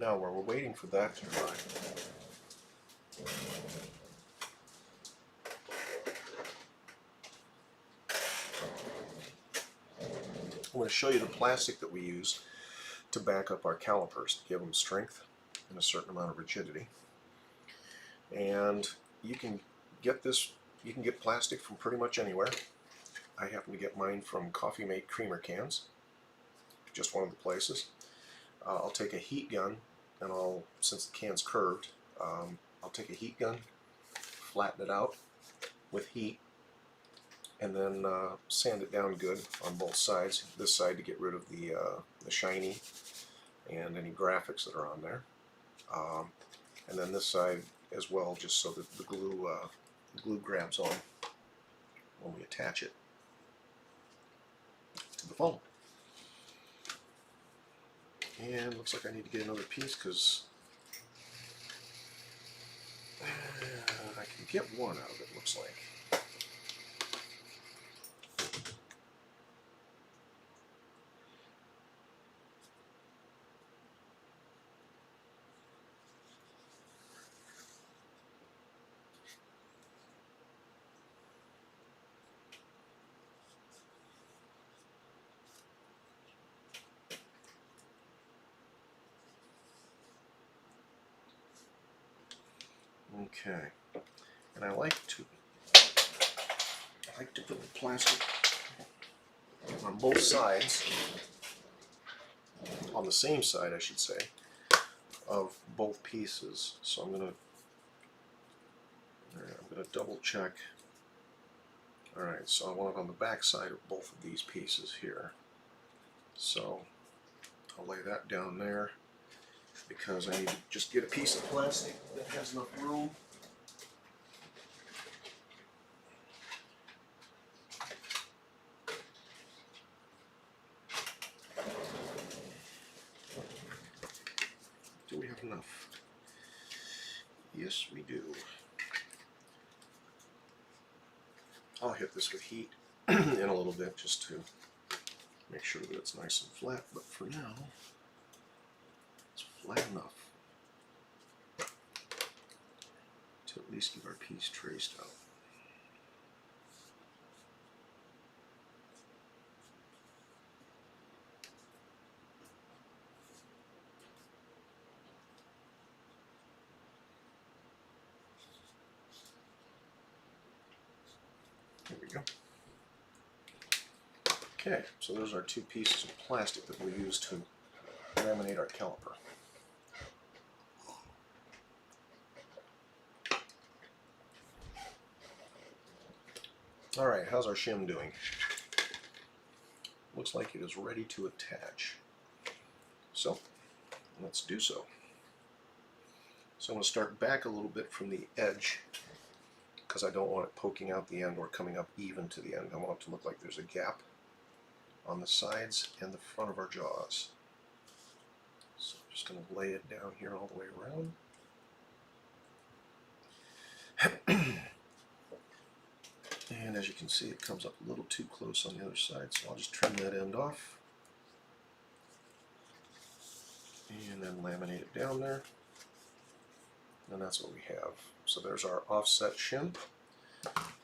Now, while we're waiting for that to dry, I'm going to show you the plastic that we use to back up our calipers to give them strength and a certain amount of rigidity. And you can get plastic from pretty much anywhere. I happen to get mine from Coffee Mate creamer cans, just one of the places. I'll take a heat gun, and since the can's curved, I'll take a heat gun, flatten it out with heat, and then sand it down good on both sides. This side to get rid of the shiny and any graphics that are on there, and then this side as well, just so that the glue grabs on when we attach it to the foam. And looks like I need to get another piece because I can get one out of it, looks like. Okay, and I like to put the plastic on both sides, on the same side I should say, of both pieces. So I'm gonna double check. Alright, so I want it on the back side of both of these pieces here. So I'll lay that down there because I need to just get a piece of plastic that has enough room. Do we have enough? Yes, we do. I'll hit this with heat in a little bit just to make sure that it's nice and flat, but for now, it's flat enough to at least get our piece traced out. There we go. Okay, so those are two pieces of plastic that we'll use to laminate our caliper. Alright, how's our shim doing? Looks like it is ready to attach. So, let's do so. So I'm going to start back a little bit from the edge because I don't want it poking out the end or coming up even to the end. I want it to look like there's a gap on the sides and the front of our jaws. So I'm just going to lay it down here all the way around. And as you can see, it comes up a little too close on the other side, so I'll just trim that end off. And then laminate it down there. And that's what we have. So there's our offset shim.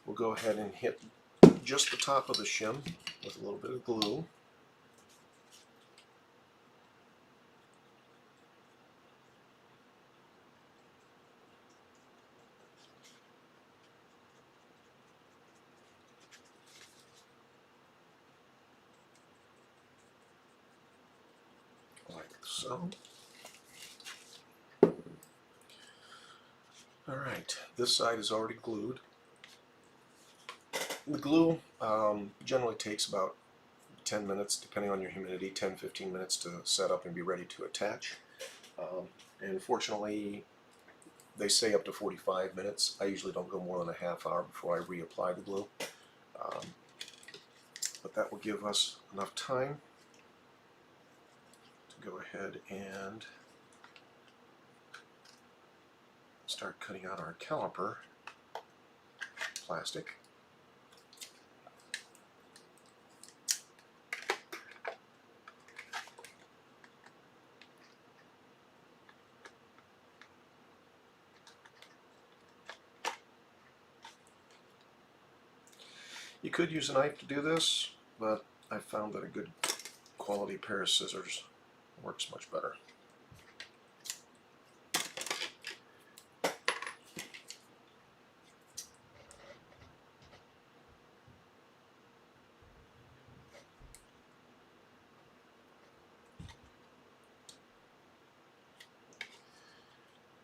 We'll go ahead and hit just the top of the shim with a little bit of glue. Like so. Alright, this side is already glued. The glue generally takes about 10 minutes, depending on your humidity, 10-15 minutes to set up and be ready to attach. And fortunately, they say up to 45 minutes. I usually don't go more than a half hour before I reapply the glue. But that will give us enough time to go ahead and start cutting out our caliper plastic. You could use a knife to do this, but I found that a good quality pair of scissors works much better.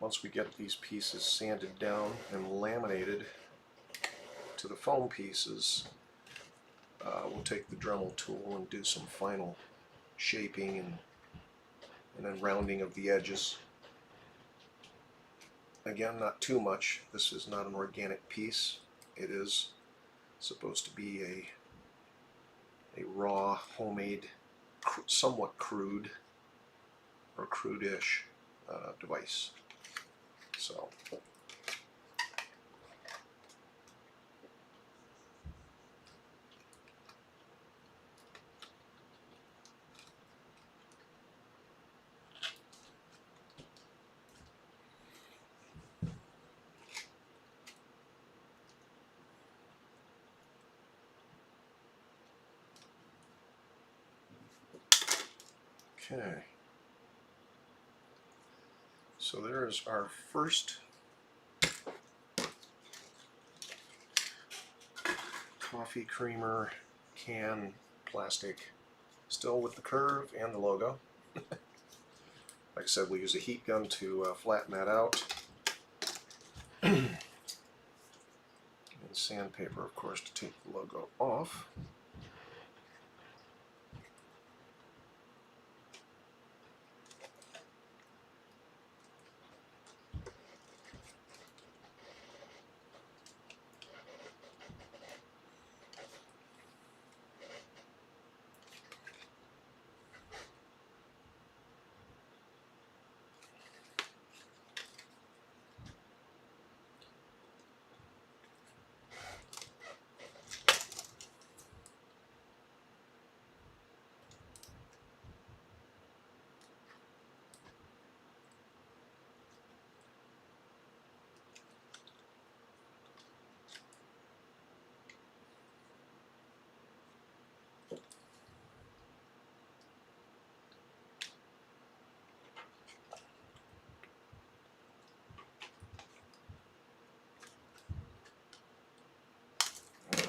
Once we get these pieces sanded down and laminated to the foam pieces, we'll take the Dremel tool and do some final shaping and then rounding of the edges. Again, not too much. This is not an organic piece. It is supposed to be a raw, homemade, somewhat crude or crude-ish device. So. Okay, so there is our first coffee creamer can plastic, still with the curve and the logo. Like I said, we'll use a heat gun to flatten that out. And sandpaper, of course, to take the logo off.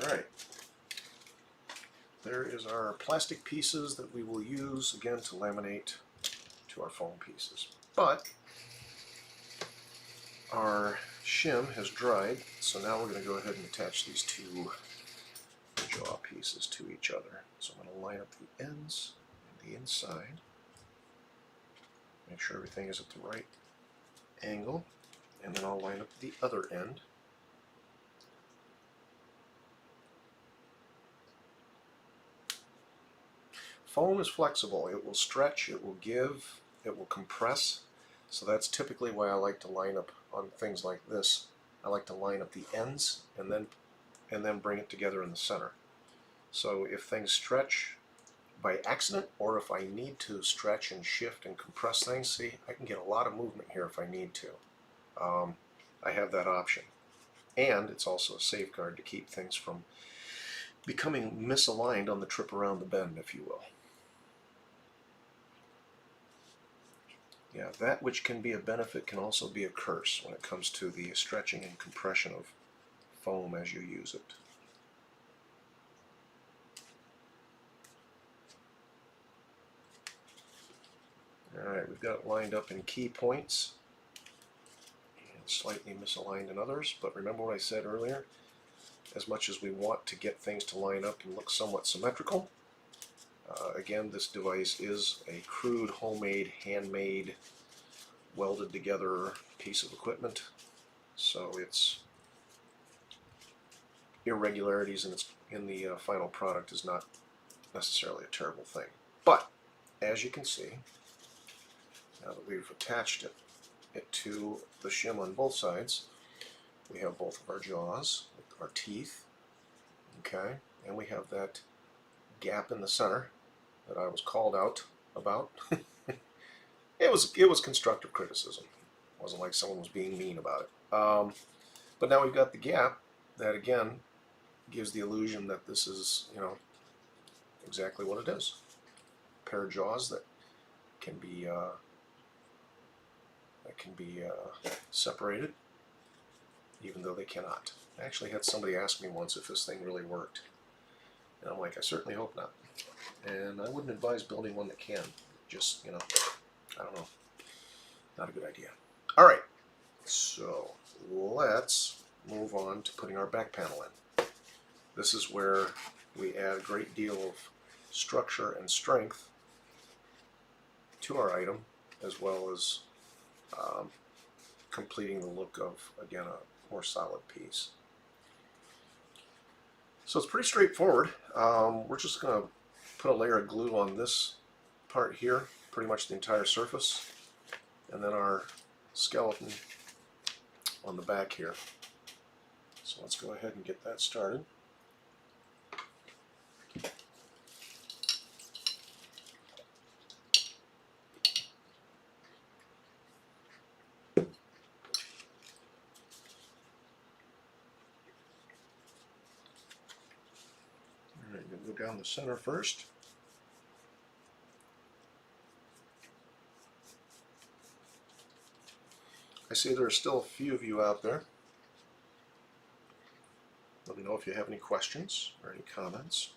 Alright, there is our plastic pieces that we will use again to laminate to our foam pieces. But our shim has dried, so now we're going to go ahead and attach these two jaw pieces to each other. So I'm going to line up the ends and the inside, make sure everything is at the right angle, and then I'll line up the other end. Foam is flexible. It will stretch, it will give, it will compress. So that's typically why I like to line up on things like this. I like to line up the ends and then and then bring it together in the center. So if things stretch by accident, or if I need to stretch and shift and compress things, see, I can get a lot of movement here if I need to. I have that option. And it's also a safeguard to keep things from becoming misaligned on the trip around the bend, if you will. Yeah, that which can be a benefit can also be a curse when it comes to the stretching and compression of foam as you use it. Alright, we've got it lined up in key points and slightly misaligned in others, but remember what I said earlier, as much as we want to get things to line up and look somewhat symmetrical, again, this device is a crude, homemade, handmade, welded together piece of equipment, so its irregularities in the final product is not necessarily a terrible thing. But as you can see, now that we've attached it to the shim on both sides, we have both of our jaws, our teeth, okay, and we have that gap in the center that I was called out about. It was constructive criticism. It wasn't like someone was being mean about it. But now we've got the gap that again gives the illusion that this is, you know, exactly what it is. A pair of jaws that can be separated, even though they cannot. I actually had somebody ask me once if this thing really worked, and I'm like, I certainly hope not. And I wouldn't advise building one that can. Just, you know, I don't know. Not a good idea. All right, so let's move on to putting our back panel in. This is where we add a great deal of structure and strength to our item, as well as completing the look of, again, a more solid piece. So it's pretty straightforward. We're just going to put a layer of glue on this part here, pretty much the entire surface, and then our skeleton on the back here. So let's go ahead and get that started. Alright, we'll go down the center first. I see there are still a few of you out there. Let me know if you have any questions or any comments.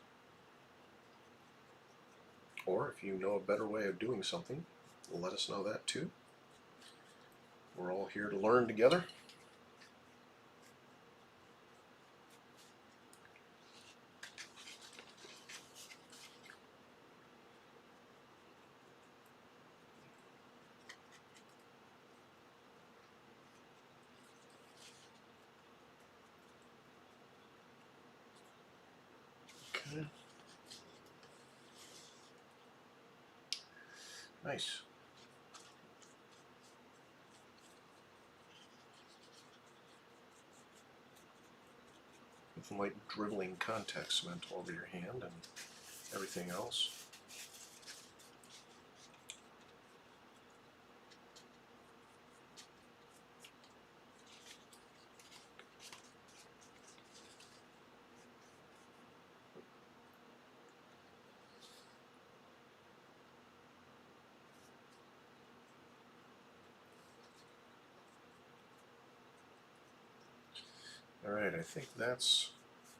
Or if you know a better way of doing something, let us know that too. We're all here to learn together. Okay. Nice. Nothing like dribbling contact cement all over your hand and everything else. Alright, I think that's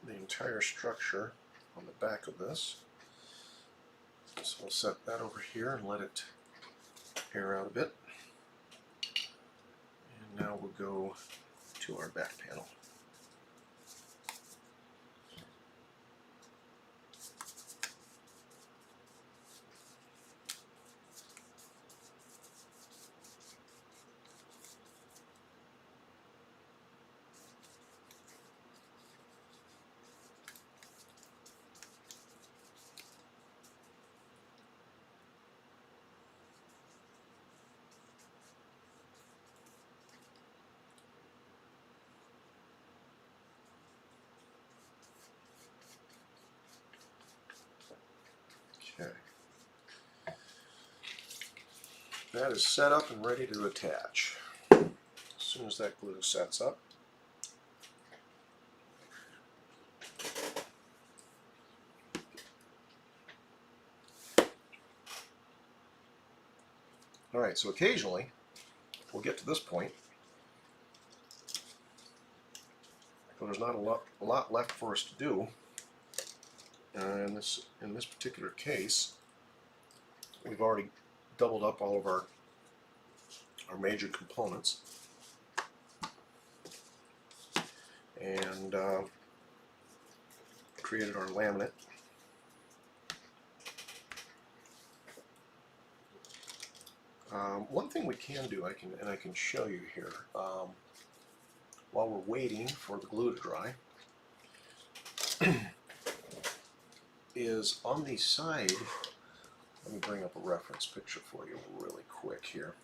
the entire structure on the back of this. So we'll set that over here and let it air out a bit. And now we'll go to our back panel. that is set up and ready to attach. As soon as that glue sets up, alright, so occasionally we'll get to this point, but there's not a lot left for us to do. In this particular case, we've already doubled up all of our major components, and created our laminate. One thing we can do, I can show you here, while we're waiting for the glue to dry, is on the side. Let me bring up a reference picture for you really quick here.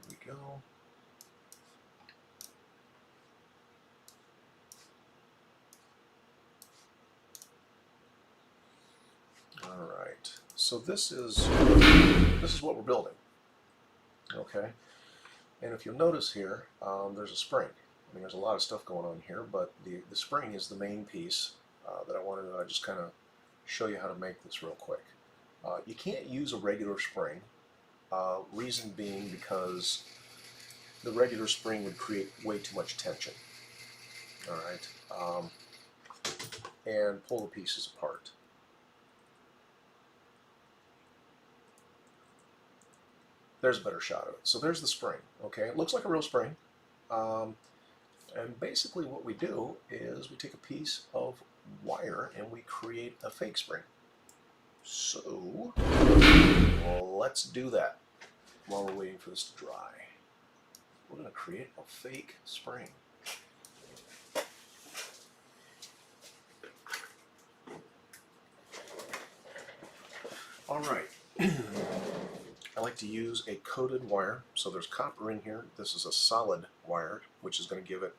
Here we go. Alright, so this is what we're building. Okay, and if you'll notice here, there's a spring. I mean, there's a lot of stuff going on here, but the spring is the main piece that I wanted to just kind of show you how to make this real quick. You can't use a regular spring, reason being because the regular spring would create way too much tension. Alright, and pull the pieces apart. There's a better shot of it. So there's the spring. Okay, it looks like a real spring. And basically what we do is we take a piece of wire and we create a fake spring. So let's do that while we're waiting for this to dry. We're going to create a fake spring. All right. I like to use a coated wire, so there's copper in here. This is a solid wire, which is going to give it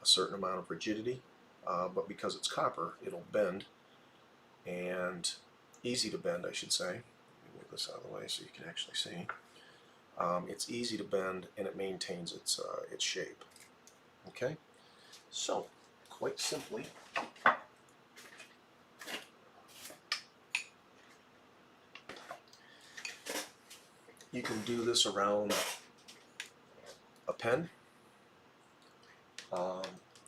a certain amount of rigidity, but because it's copper, it'll bend, and easy to bend, I should say. Let me move this out of the way so you can actually see. It's easy to bend, and it maintains its shape. Okay, so quite simply, you can do this around a pen.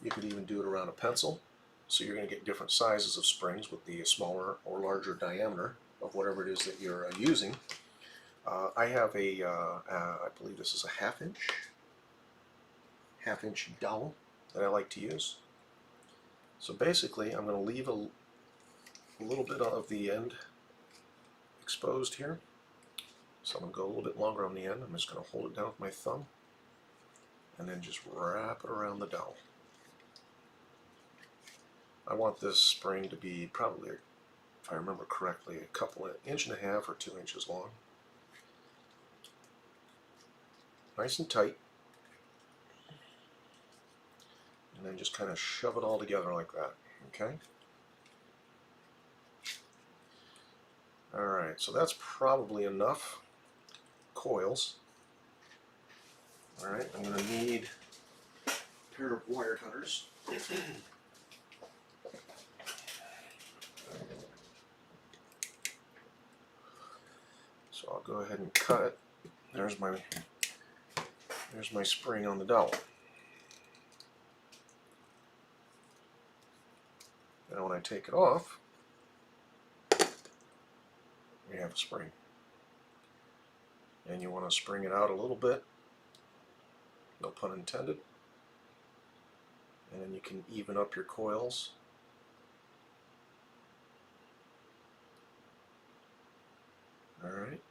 You could even do it around a pencil. So you're going to get different sizes of springs with the smaller or larger diameter of whatever it is that you're using. I have a, I believe this is a half-inch dowel that I like to use. So basically, I'm going to leave a little bit of the end exposed here. So I'm going to go a little bit longer on the end. I'm just going to hold it down with my thumb and then just wrap it around the dowel. I want this spring to be probably, if I remember correctly, a couple of inch and a half or 2 inches long. Nice and tight. And then just kind of shove it all together like that. Okay? Alright, so that's probably enough coils. Alright, I'm going to need a pair of wire cutters. So I'll go ahead and cut it. There's my spring on the dowel. And when I take it off, we have a spring. And you want to spring it out a little bit, no pun intended, and then you can even up your coils. Alright.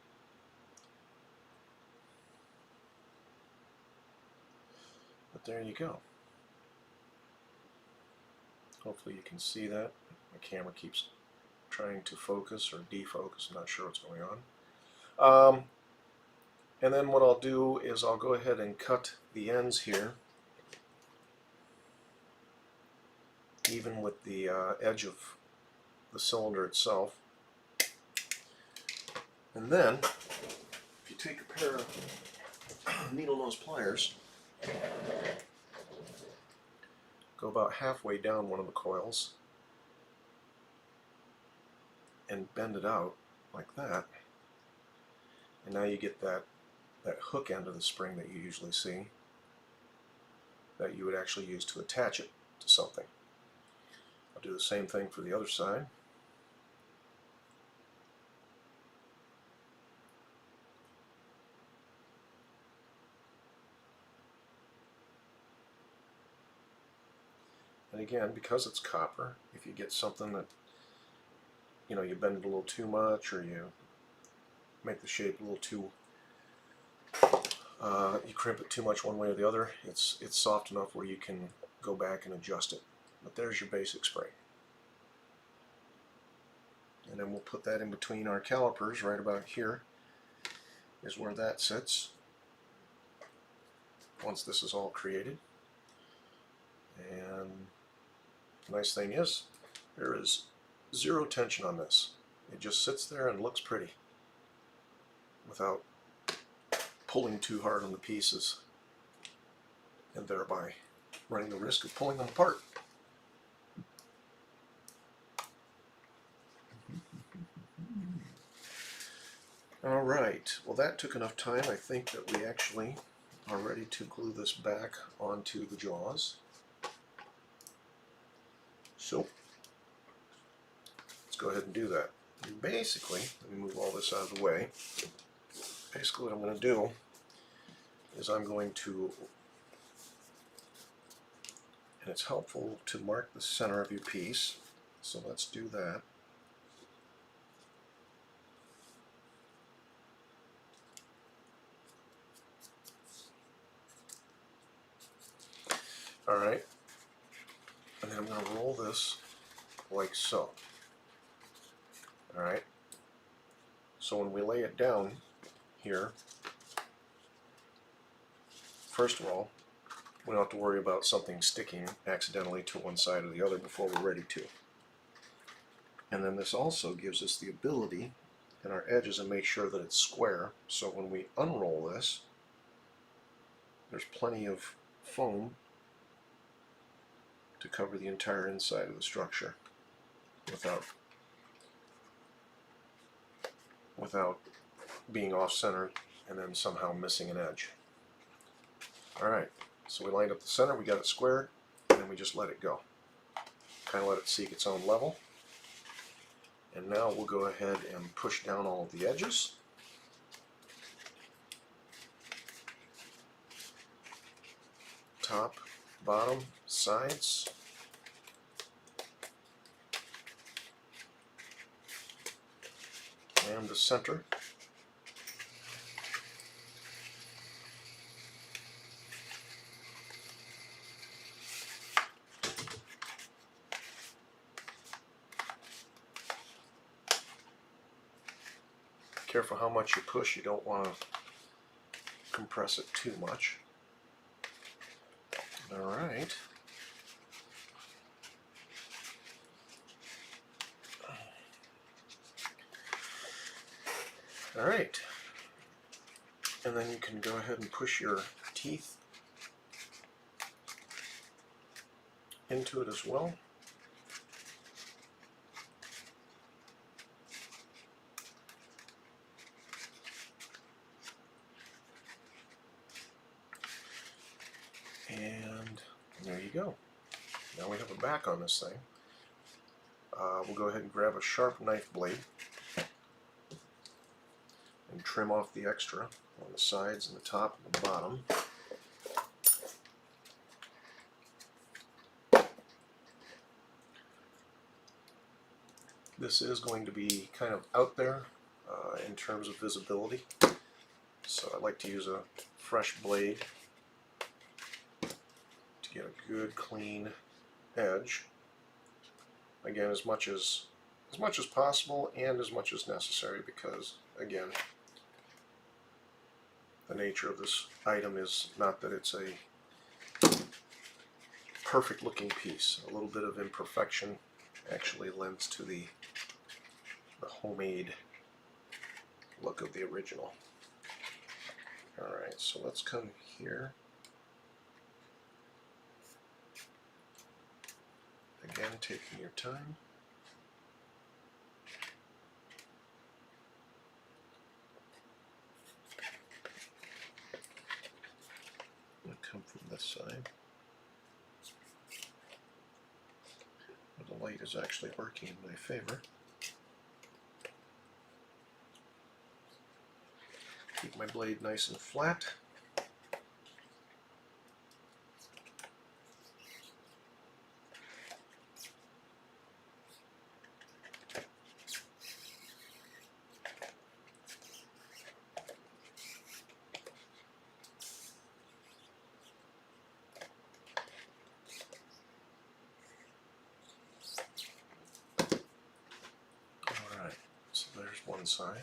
But there you go. Hopefully you can see that. My camera keeps trying to focus or defocus. I'm not sure what's going on. And then what I'll do is I'll go ahead and cut the ends here, even with the edge of the cylinder itself. And then, if you take a pair of needle nose pliers, go about halfway down one of the coils, and bend it out like that. And now you get that hook end of the spring that you usually see, that you would actually use to attach it to something. I'll do the same thing for the other side. And again, because it's copper, if you get something that, you know, you bend it a little too much, or you make the shape a little too, you crimp it too much one way or the other, it's soft enough where you can go back and adjust it. But there's your basic spring. And then we'll put that in between our calipers. Right about here is where that sits once this is all created. And the nice thing is, there is zero tension on this. It just sits there and looks pretty without pulling too hard on the pieces and thereby running the risk of pulling them apart. Alright, well that took enough time. I think that we actually are ready to glue this back onto the jaws. So, let's go ahead and do that. And basically, let me move all this out of the way. Basically what I'm going to do is I'm going to, and it's helpful to mark the center of your piece, so let's do that. Alright, and then I'm going to roll this like so. Alright, so when we lay it down here, first of all, we don't have to worry about something sticking accidentally to one side or the other before we're ready to. And then this also gives us the ability in our edges to make sure that it's square, so when we unroll this, there's plenty of foam to cover the entire inside of the structure without being off-center and then somehow missing an edge. Alright, so we lined up the center, we got it squared, and then we just let it go. Kind of let it seek its own level. And now we'll go ahead and push down all of the edges. Top, bottom, sides. And the center. Careful how much you push, you don't want to compress it too much. Alright. Alright. And then you can go ahead and push your teeth into it as well. And there you go. Now we have a back on this thing. We'll go ahead and grab a sharp knife blade and trim off the extra on the sides and the top and the bottom. This is going to be kind of out there in terms of visibility, so I like to use a fresh blade to get a good clean edge. Again, as much as possible and as much as necessary, because again, the nature of this item is not that it's a perfect looking piece. A little bit of imperfection actually lends to the homemade look of the original. Alright, so let's come here. Again, taking your time. I'll come from this side. The light is actually working in my favor. Keep my blade nice and flat. Alright, so there's one side.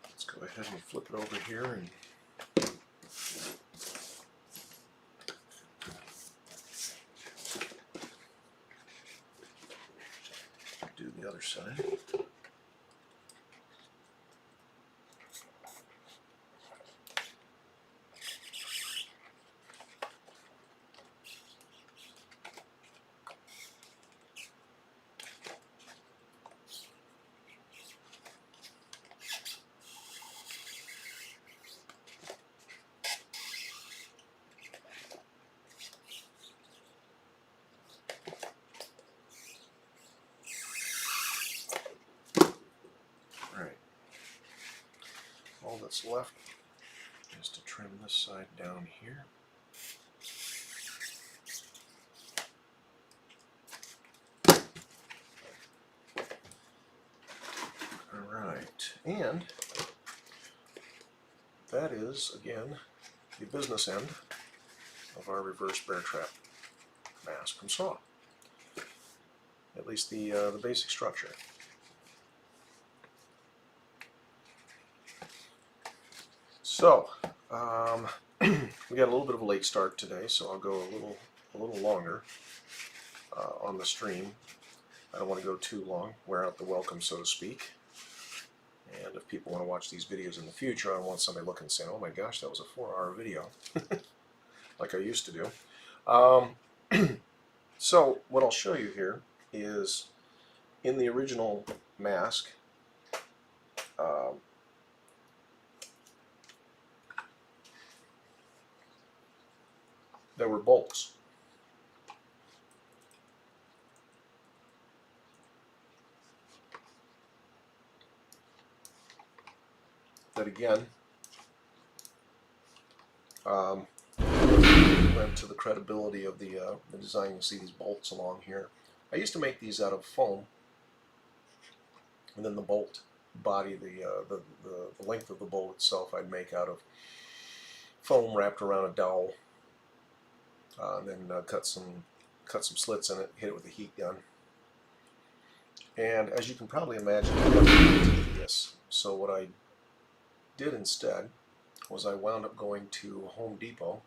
Let's go ahead and flip it over here and do the other side. All that's left is to trim this side down here. Alright, and that is, again, the business end of our reverse bear trap mask from saw. At least the basic structure. So, we got a little bit of a late start today, so I'll go a little longer on the stream. I don't want to go too long, wear out the welcome, so to speak. And if people want to watch these videos in the future, I don't want somebody looking and saying, "Oh my gosh, that was a 4-hour video," like I used to do. So, what I'll show you here is in the original mask. There were bolts. That again lent to the credibility of the design. You see these bolts along here. I used to make these out of foam, and then the bolt body, the length of the bolt itself, I'd make out of foam wrapped around a dowel. And then cut some slits in it, hit it with a heat gun. And as you can probably imagine, it got pretty tedious. So what I did instead was I wound up going to Home Depot,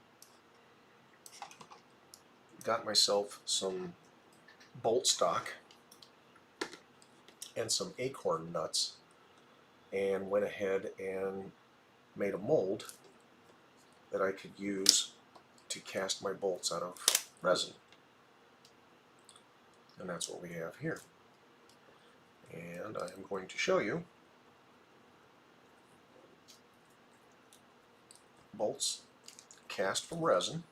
got myself some bolt stock and some acorn nuts, and went ahead and made a mold that I could use to cast my bolts out of resin. And that's what we have here. And I am going to show you bolts cast from resin.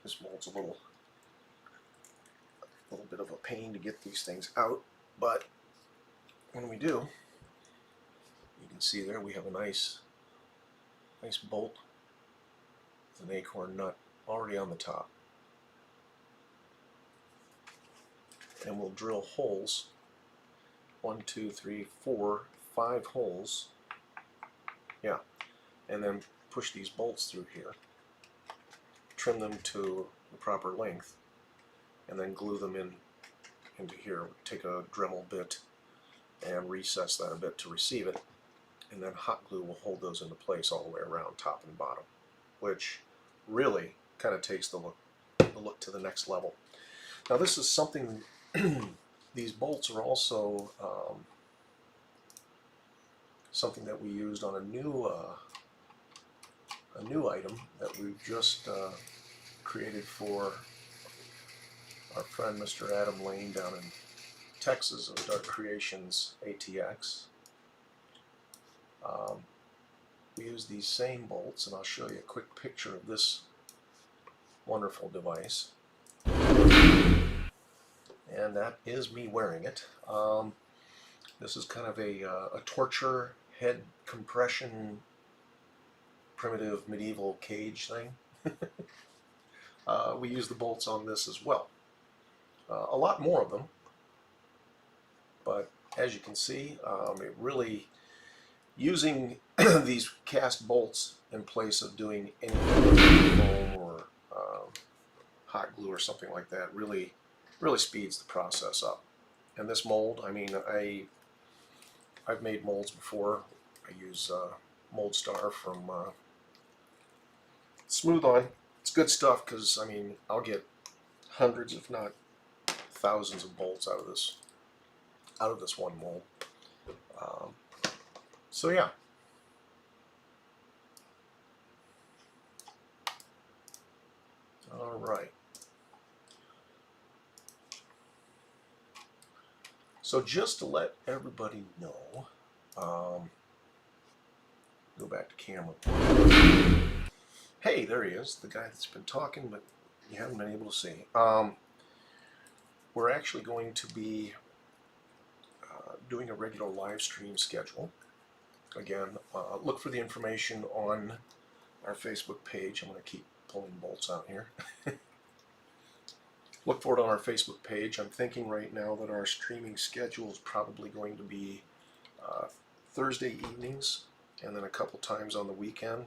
This mold's a little bit of a pain to get these things out, but when we do, you can see there we have a nice bolt with an acorn nut already on the top. And we'll drill holes, 1, 2, 3, 4, 5 holes, yeah, and then push these bolts through here, trim them to the proper length, and then glue them into here. Take a Dremel bit and recess that a bit to receive it, and then hot glue will hold those into place all the way around, top and bottom, which really kind of takes the look to the next level. Now this is something, these bolts are also something that we used on a new item that we've just created for our friend Mr. Adam Lane down in Texas of Dark Creations ATX. We use these same bolts, and I'll show you a quick picture of this wonderful device. And that is me wearing it. This is kind of a torture head compression primitive medieval cage thing. We use the bolts on this as well. A lot more of them, but as you can see, it really, using these cast bolts in place of doing anything with foam or hot glue or something like that really speeds the process up. And this mold, I mean, I've made molds before. I use Mold Star from Smooth On. It's good stuff because, I mean, I'll get hundreds if not thousands of bolts out of this one mold. So yeah. All right. So just to let everybody know, go back to camera. Hey, there he is, the guy that's been talking, but you haven't been able to see. We're actually going to be doing a regular live stream schedule. Again, look for the information on our Facebook page. I'm going to keep pulling bolts out here. Look for it on our Facebook page. I'm thinking right now that our streaming schedule is probably going to be Thursday evenings and then a couple times on the weekend.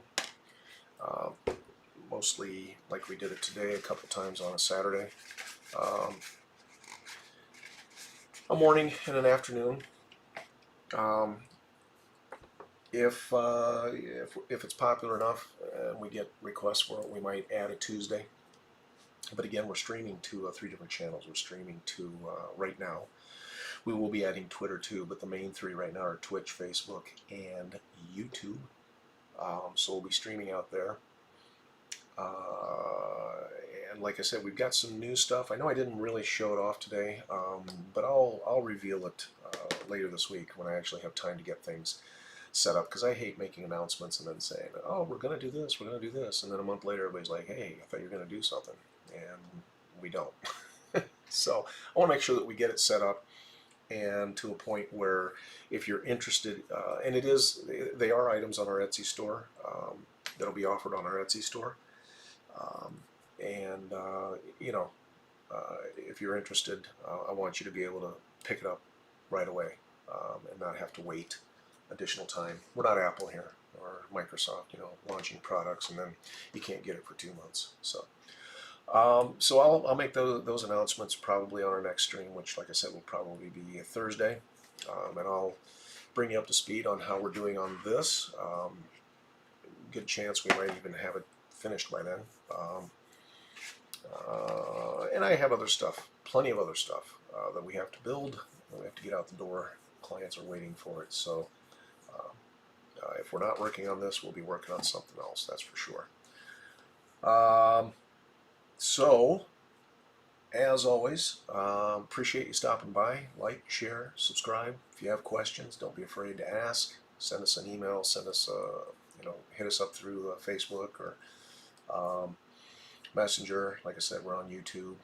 Mostly like we did it today, a couple times on a Saturday. A morning and an afternoon. If it's popular enough and we get requests for it, we might add a Tuesday. But again, we're streaming to 3 different channels. We're streaming to, right now, we will be adding Twitter too, but the main 3 right now are Twitch, Facebook, and YouTube. So we'll be streaming out there. And like I said, we've got some new stuff. I know I didn't really show it off today, but I'll reveal it later this week when I actually have time to get things set up, because I hate making announcements and then saying, oh, we're going to do this, we're going to do this, and then a month later everybody's like, hey, I thought you were going to do something, and we don't. So I want to make sure that we get it set up and to a point where if you're interested, and they are items on our Etsy store that'll be offered on our Etsy store, and you know, if you're interested, I want you to be able to pick it up right away and not have to wait additional time. We're not Apple here or Microsoft, you know, launching products and then you can't get it for 2 months. So, I'll make those announcements probably on our next stream, which, like I said, will probably be a Thursday, and I'll bring you up to speed on how we're doing on this. Good chance we might even have it finished by then. And I have other stuff, plenty of other stuff that we have to build, that we have to get out the door. Clients are waiting for it, so if we're not working on this, we'll be working on something else, that's for sure. So, as always, appreciate you stopping by. Like, share, subscribe. If you have questions, don't be afraid to ask. Send us an email, send us you know, hit us up through Facebook or Messenger. Like I said, we're on YouTube,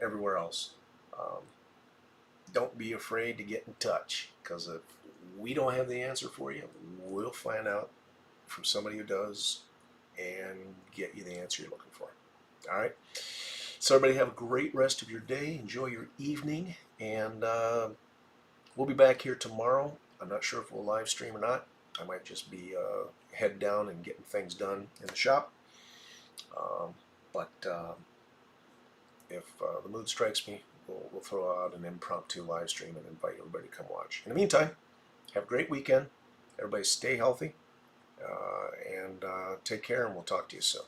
everywhere else. Don't be afraid to get in touch, because if we don't have the answer for you, we'll find out from somebody who does and get you the answer you're looking for. All right? So everybody have a great rest of your day. Enjoy your evening, and we'll be back here tomorrow. I'm not sure if we'll live stream or not. I might just be head down and getting things done in the shop. But if the mood strikes me, we'll throw out an impromptu live stream and invite everybody to come watch. In the meantime, have a great weekend. Everybody stay healthy and take care, and we'll talk to you soon.